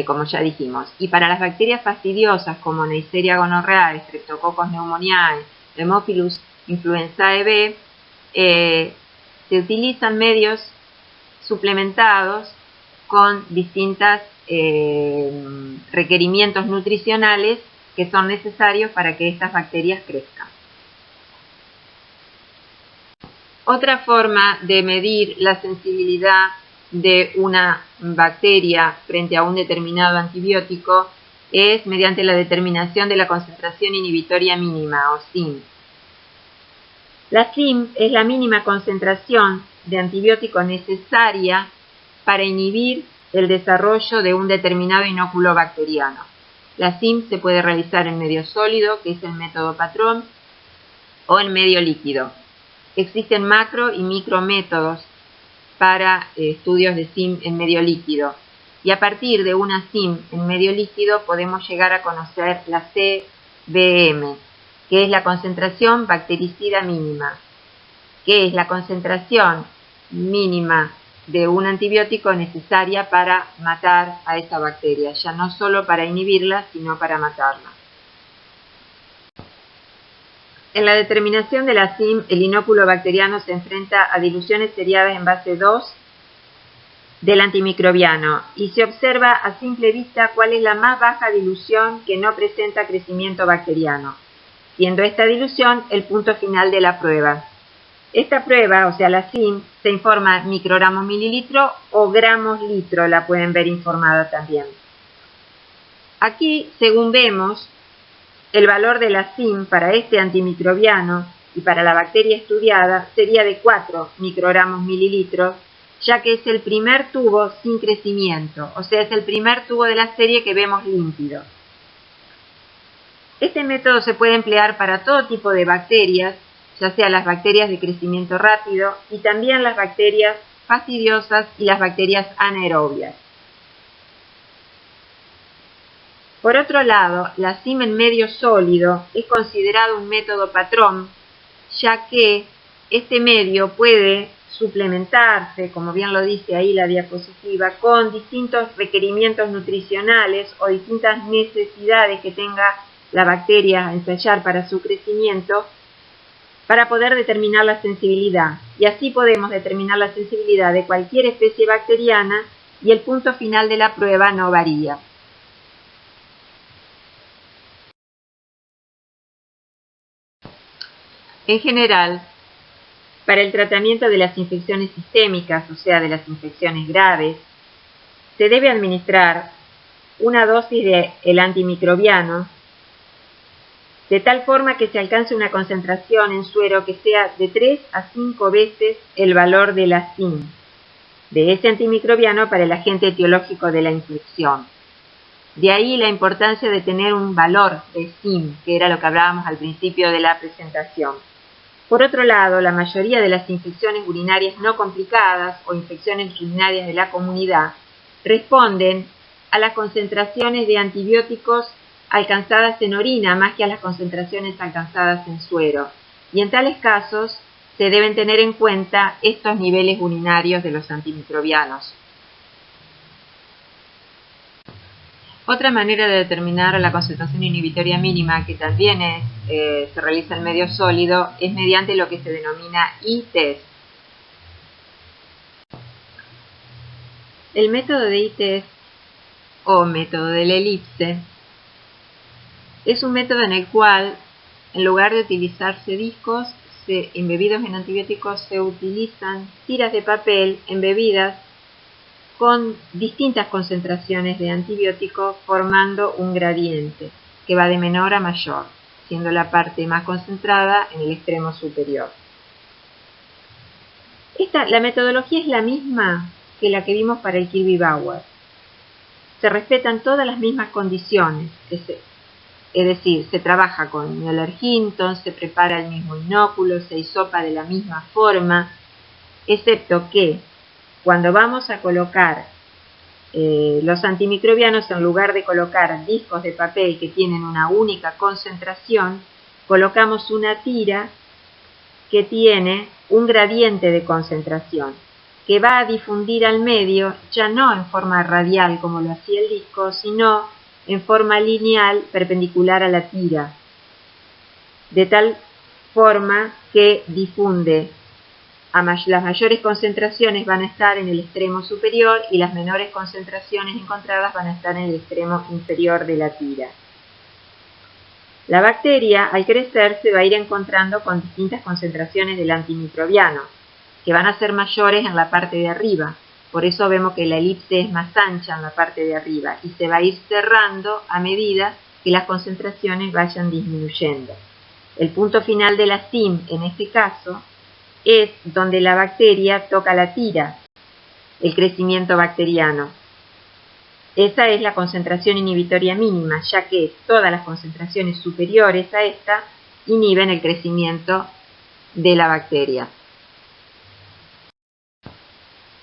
como ya dijimos. Y para las bacterias fastidiosas como Neisseria gonorrhoeae, Streptococcus pneumoniae, Haemophilus influenzae B, se utilizan medios suplementados con distintos requerimientos nutricionales que son necesarios para que estas bacterias crezcan. Otra forma de medir la sensibilidad de una bacteria frente a un determinado antibiótico es mediante la determinación de la concentración inhibitoria mínima, o SIM. La SIM es la mínima concentración de antibiótico necesaria para inhibir el desarrollo de un determinado inóculo bacteriano. La SIM se puede realizar en medio sólido, que es el método patrón, o en medio líquido. Existen macro y micrométodos para estudios de SIM en medio líquido. Y a partir de una SIM en medio líquido podemos llegar a conocer la CBM, que es la concentración bactericida mínima, que es la concentración mínima de un antibiótico necesaria para matar a esa bacteria, ya no solo para inhibirla, sino para matarla. En la determinación de la SIM, el inóculo bacteriano se enfrenta a diluciones seriadas en base 2 del antimicrobiano y se observa a simple vista cuál es la más baja dilución que no presenta crecimiento bacteriano, siendo esta dilución el punto final de la prueba. Esta prueba, o sea la SIM, se informa microgramos mililitro o gramos litro, la pueden ver informada también. Aquí, según vemos, el valor de la SIM para este antimicrobiano y para la bacteria estudiada sería de 4 microgramos mililitros, ya que es el primer tubo sin crecimiento, o sea, es el primer tubo de la serie que vemos límpido. Este método se puede emplear para todo tipo de bacterias, ya sea las bacterias de crecimiento rápido y también las bacterias fastidiosas y las bacterias anaerobias. Por otro lado, la SIM en medio sólido es considerado un método patrón, ya que este medio puede suplementarse, como bien lo dice ahí la diapositiva, con distintos requerimientos nutricionales o distintas necesidades que tenga la bacteria a ensayar para su crecimiento, para poder determinar la sensibilidad. Y así podemos determinar la sensibilidad de cualquier especie bacteriana y el punto final de la prueba no varía. En general, para el tratamiento de las infecciones sistémicas, o sea, de las infecciones graves, se debe administrar una dosis del antimicrobiano de tal forma que se alcance una concentración en suero que sea de 3 a 5 veces el valor de la SIM, de ese antimicrobiano para el agente etiológico de la infección. De ahí la importancia de tener un valor de SIM, que era lo que hablábamos al principio de la presentación. Por otro lado, la mayoría de las infecciones urinarias no complicadas o infecciones urinarias de la comunidad responden a las concentraciones de antibióticos alcanzadas en orina más que a las concentraciones alcanzadas en suero. Y en tales casos se deben tener en cuenta estos niveles urinarios de los antimicrobianos. Otra manera de determinar la concentración inhibitoria mínima, que también se realiza en medio sólido, es mediante lo que se denomina I-test. El método de I-test o método de la elipse es un método en el cual, en lugar de utilizarse discos embebidos en antibióticos, se utilizan tiras de papel embebidas con distintas concentraciones de antibiótico formando un gradiente que va de menor a mayor, siendo la parte más concentrada en el extremo superior. La metodología es la misma que la que vimos para el Kirby-Bauer. Se respetan todas las mismas condiciones, es decir, se trabaja con Müller-Hinton, se prepara el mismo inóculo, se hisopa de la misma forma, excepto que cuando vamos a colocar los antimicrobianos, en lugar de colocar discos de papel que tienen una única concentración, colocamos una tira que tiene un gradiente de concentración. que va a difundir al medio ya no en forma radial como lo hacía el disco, sino en forma lineal perpendicular a la tira, de tal forma que difunde. Las mayores concentraciones van a estar en el extremo superior y las menores concentraciones encontradas van a estar en el extremo inferior de la tira. La bacteria, al crecer, se va a ir encontrando con distintas concentraciones del antimicrobiano, que van a ser mayores en la parte de arriba. Por eso vemos que la elipse es más ancha en la parte de arriba y se va a ir cerrando a medida que las concentraciones vayan disminuyendo. El punto final de la SIM, en este caso, es donde la bacteria toca la tira, el crecimiento bacteriano. Esa es la concentración inhibitoria mínima, ya que todas las concentraciones superiores a esta inhiben el crecimiento de la bacteria.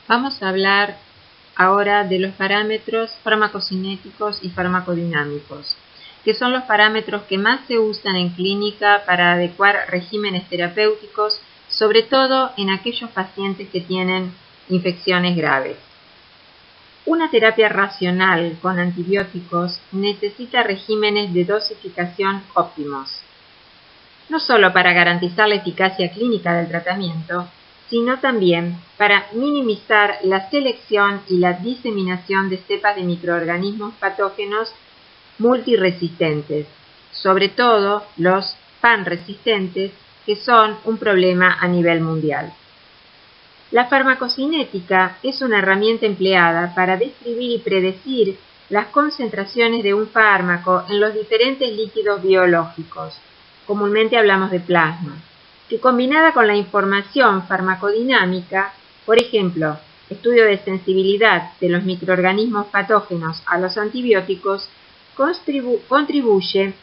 Vamos a hablar ahora de los parámetros farmacocinéticos y farmacodinámicos, que son los parámetros que más se usan en clínica para adecuar regímenes terapéuticos, sobre todo en aquellos pacientes que tienen infecciones graves. Una terapia racional con antibióticos necesita regímenes de dosificación óptimos, no solo para garantizar la eficacia clínica del tratamiento, sino también para minimizar la selección y la diseminación de cepas de microorganismos patógenos multiresistentes, sobre todo los panresistentes, que son un problema a nivel mundial. La farmacocinética es una herramienta empleada para describir y predecir las concentraciones de un fármaco en los diferentes líquidos biológicos, comúnmente hablamos de plasma, que combinada con la información farmacodinámica, por ejemplo, estudio de sensibilidad de los microorganismos patógenos a los antibióticos, contribuye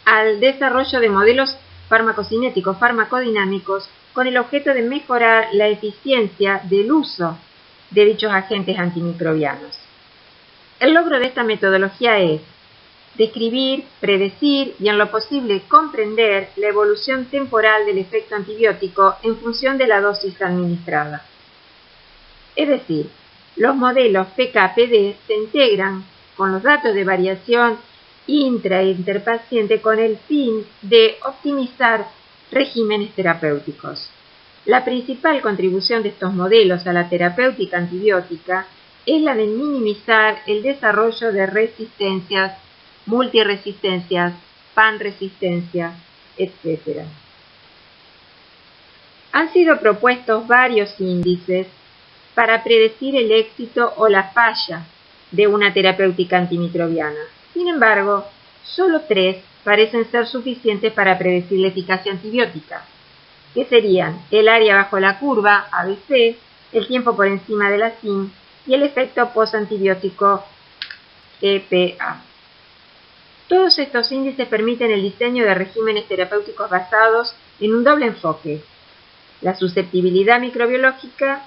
al desarrollo de modelos farmacocinéticos farmacodinámicos con el objeto de mejorar la eficiencia del uso de dichos agentes antimicrobianos. El logro de esta metodología es describir, predecir y en lo posible comprender la evolución temporal del efecto antibiótico en función de la dosis administrada. Es decir, los modelos PK/PD se integran con los datos de variación intra e interpaciente con el fin de optimizar regímenes terapéuticos. La principal contribución de estos modelos a la terapéutica antibiótica es la de minimizar el desarrollo de resistencias, multiresistencias, panresistencias, etc. Han sido propuestos varios índices para predecir el éxito o la falla de una terapéutica antimicrobiana. Sin embargo, solo 3 parecen ser suficientes para predecir la eficacia antibiótica, que serían el área bajo la curva, ABC, el tiempo por encima de la SIM y el efecto postantibiótico, EPA. Todos estos índices permiten el diseño de regímenes terapéuticos basados en un doble enfoque: la susceptibilidad microbiológica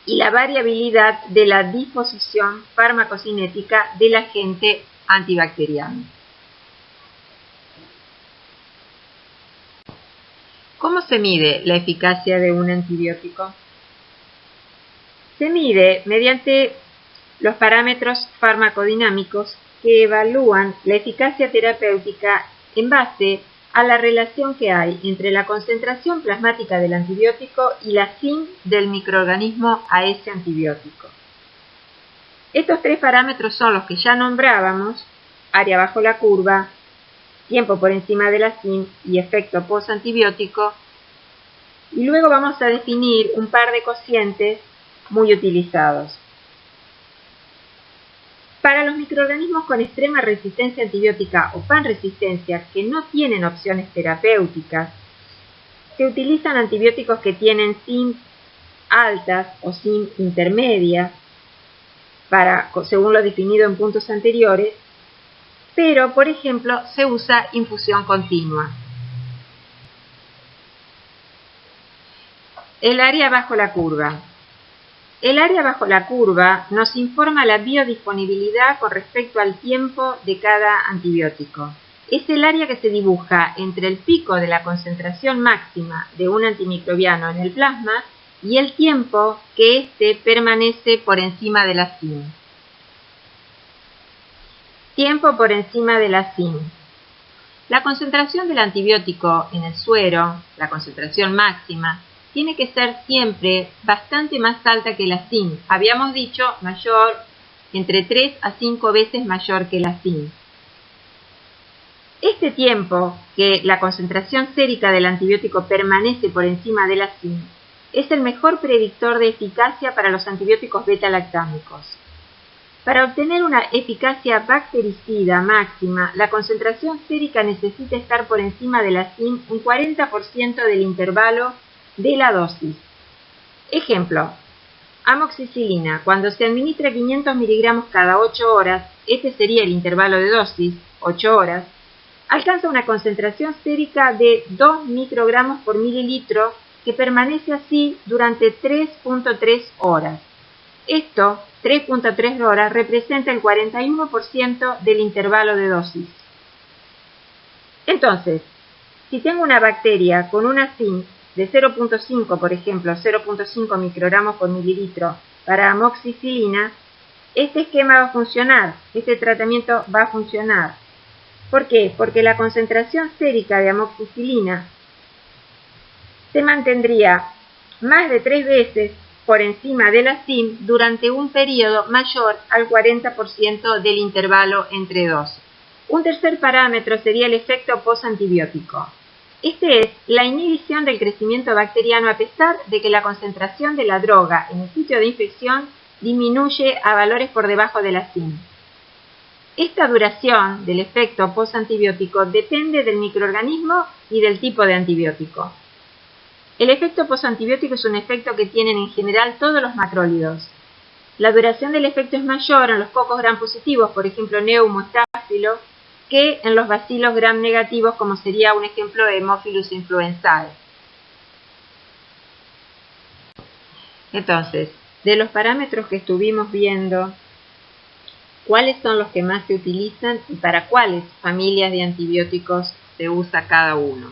y la variabilidad de la disposición farmacocinética del agente antibacteriano. ¿Cómo se mide la eficacia de un antibiótico? Se mide mediante los parámetros farmacodinámicos que evalúan la eficacia terapéutica en base a la relación que hay entre la concentración plasmática del antibiótico y la SIM del microorganismo a ese antibiótico. Estos 3 parámetros son los que ya nombrábamos: área bajo la curva, tiempo por encima de la SIM y efecto postantibiótico. Y luego vamos a definir un par de cocientes muy utilizados. Para los microorganismos con extrema resistencia antibiótica o panresistencia que no tienen opciones terapéuticas, se utilizan antibióticos que tienen SIM altas o SIM intermedias, según lo definido en puntos anteriores, pero, por ejemplo, se usa infusión continua. El área bajo la curva. El área bajo la curva nos informa la biodisponibilidad con respecto al tiempo de cada antibiótico. Es el área que se dibuja entre el pico de la concentración máxima de un antimicrobiano en el plasma y el tiempo que éste permanece por encima de la SIM. Tiempo por encima de la SIM. La concentración del antibiótico en el suero, la concentración máxima, tiene que ser siempre bastante más alta que la SIM. Habíamos dicho mayor, entre 3 a 5 veces mayor que la SIM. Este tiempo que la concentración sérica del antibiótico permanece por encima de la SIM es el mejor predictor de eficacia para los antibióticos beta-lactámicos. Para obtener una eficacia bactericida máxima, la concentración sérica necesita estar por encima de la SIM un 40% del intervalo de la dosis. Ejemplo, amoxicilina. Cuando se administra 500 miligramos cada 8 horas, este sería el intervalo de dosis, 8 horas, alcanza una concentración sérica de 2 microgramos por mililitro que permanece así durante 3.3 horas. Esto, 3.3 horas, representa el 41% del intervalo de dosis. Entonces, si tengo una bacteria con una SIM de 0.5, por ejemplo, 0.5 microgramos por mililitro para amoxicilina, este esquema va a funcionar, este tratamiento va a funcionar. ¿Por qué? Porque la concentración sérica de amoxicilina se mantendría más de 3 veces por encima de la SIM durante un periodo mayor al 40% del intervalo entre dosis. Un tercer parámetro sería el efecto postantibiótico. Este es la inhibición del crecimiento bacteriano a pesar de que la concentración de la droga en el sitio de infección disminuye a valores por debajo de la SIM. Esta duración del efecto postantibiótico depende del microorganismo y del tipo de antibiótico. El efecto postantibiótico es un efecto que tienen en general todos los macrólidos. La duración del efecto es mayor en los cocos gram positivos, por ejemplo neumo, estáfilo, que en los bacilos gram negativos, como sería un ejemplo de Haemophilus influenzae. Entonces, de los parámetros que estuvimos viendo, ¿cuáles son los que más se utilizan y para cuáles familias de antibióticos se usa cada uno?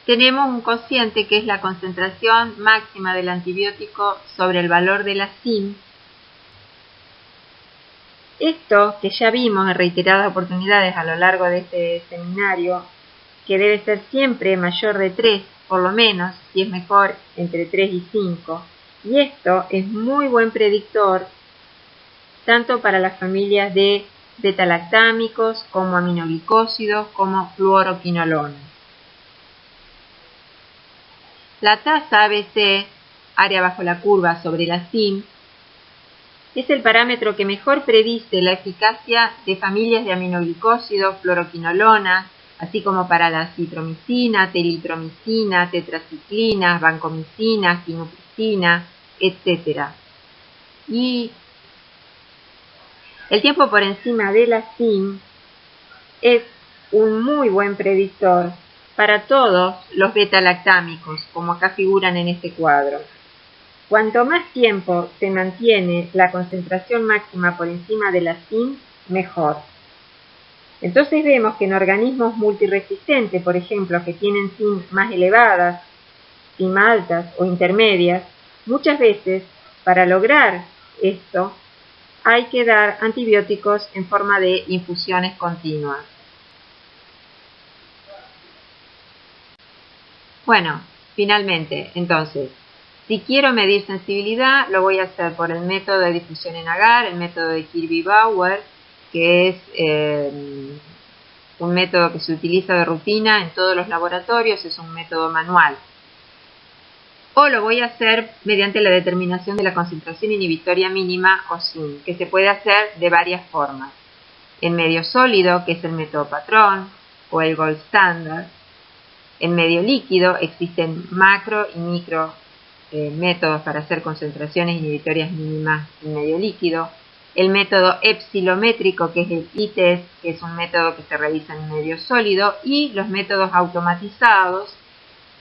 Tenemos un cociente que es la concentración máxima del antibiótico sobre el valor de la SIM. Esto que ya vimos en reiteradas oportunidades a lo largo de este seminario, que debe ser siempre mayor de 3, por lo menos, si es mejor entre 3 y 5. Y esto es muy buen predictor tanto para las familias de beta-lactámicos como aminoglicósidos como fluoroquinolonas. La tasa ABC, área bajo la curva sobre la SIM, es el parámetro que mejor predice la eficacia de familias de aminoglicósidos, fluoroquinolonas, así como para la citromicina, telitromicina, tetraciclinas, vancomicina, quinupristina, etc. Y el tiempo por encima de la SIM es un muy buen predictor para todos los beta-lactámicos, como acá figuran en este cuadro. Cuanto más tiempo se mantiene la concentración máxima por encima de la SIM, mejor. Entonces vemos que en organismos multiresistentes, por ejemplo, que tienen SIM más elevadas, SIM altas o intermedias, muchas veces, para lograr esto, hay que dar antibióticos en forma de infusiones continuas. Bueno, finalmente, entonces, si quiero medir sensibilidad, lo voy a hacer por el método de difusión en agar, el método de Kirby-Bauer, que es un método que se utiliza de rutina en todos los laboratorios, es un método manual. O lo voy a hacer mediante la determinación de la concentración inhibitoria mínima o SIM, que se puede hacer de varias formas. En medio sólido, que es el método patrón, o el gold standard. En medio líquido existen macro y micro métodos para hacer concentraciones inhibitorias mínimas en medio líquido. El método epsilométrico, que es el ITEST, que es un método que se realiza en medio sólido, y los métodos automatizados,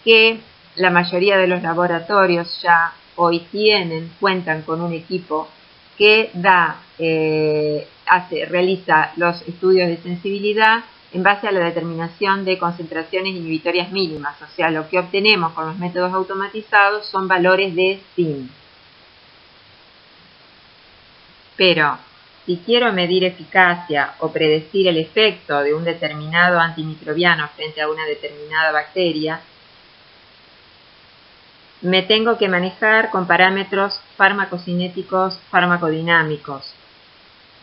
que la mayoría de los laboratorios ya hoy cuentan con un equipo que realiza los estudios de sensibilidad en base a la determinación de concentraciones inhibitorias mínimas, o sea, lo que obtenemos con los métodos automatizados son valores de SIM. Pero, si quiero medir eficacia o predecir el efecto de un determinado antimicrobiano frente a una determinada bacteria, me tengo que manejar con parámetros farmacocinéticos farmacodinámicos,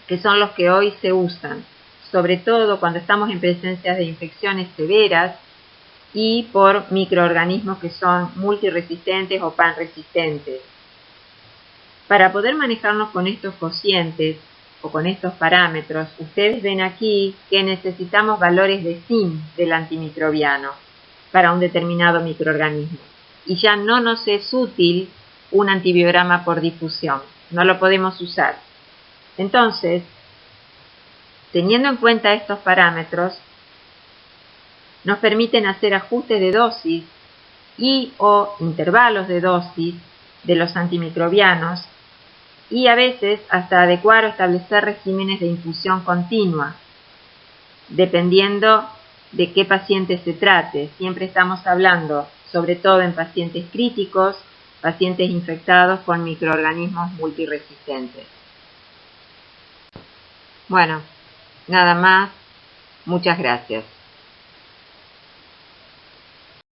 que son los que hoy se usan, sobre todo cuando estamos en presencia de infecciones severas y por microorganismos que son multiresistentes o panresistentes. Para poder manejarnos con estos cocientes o con estos parámetros, ustedes ven aquí que necesitamos valores de SIM del antimicrobiano para un determinado microorganismo. Y ya no nos es útil un antibiograma por difusión, no lo podemos usar. Entonces, teniendo en cuenta estos parámetros, nos permiten hacer ajustes de dosis y o intervalos de dosis de los antimicrobianos y a veces hasta adecuar o establecer regímenes de infusión continua, dependiendo de qué paciente se trate. Siempre estamos hablando, sobre todo en pacientes críticos, pacientes infectados con microorganismos multiresistentes. Bueno, nada más. Muchas gracias.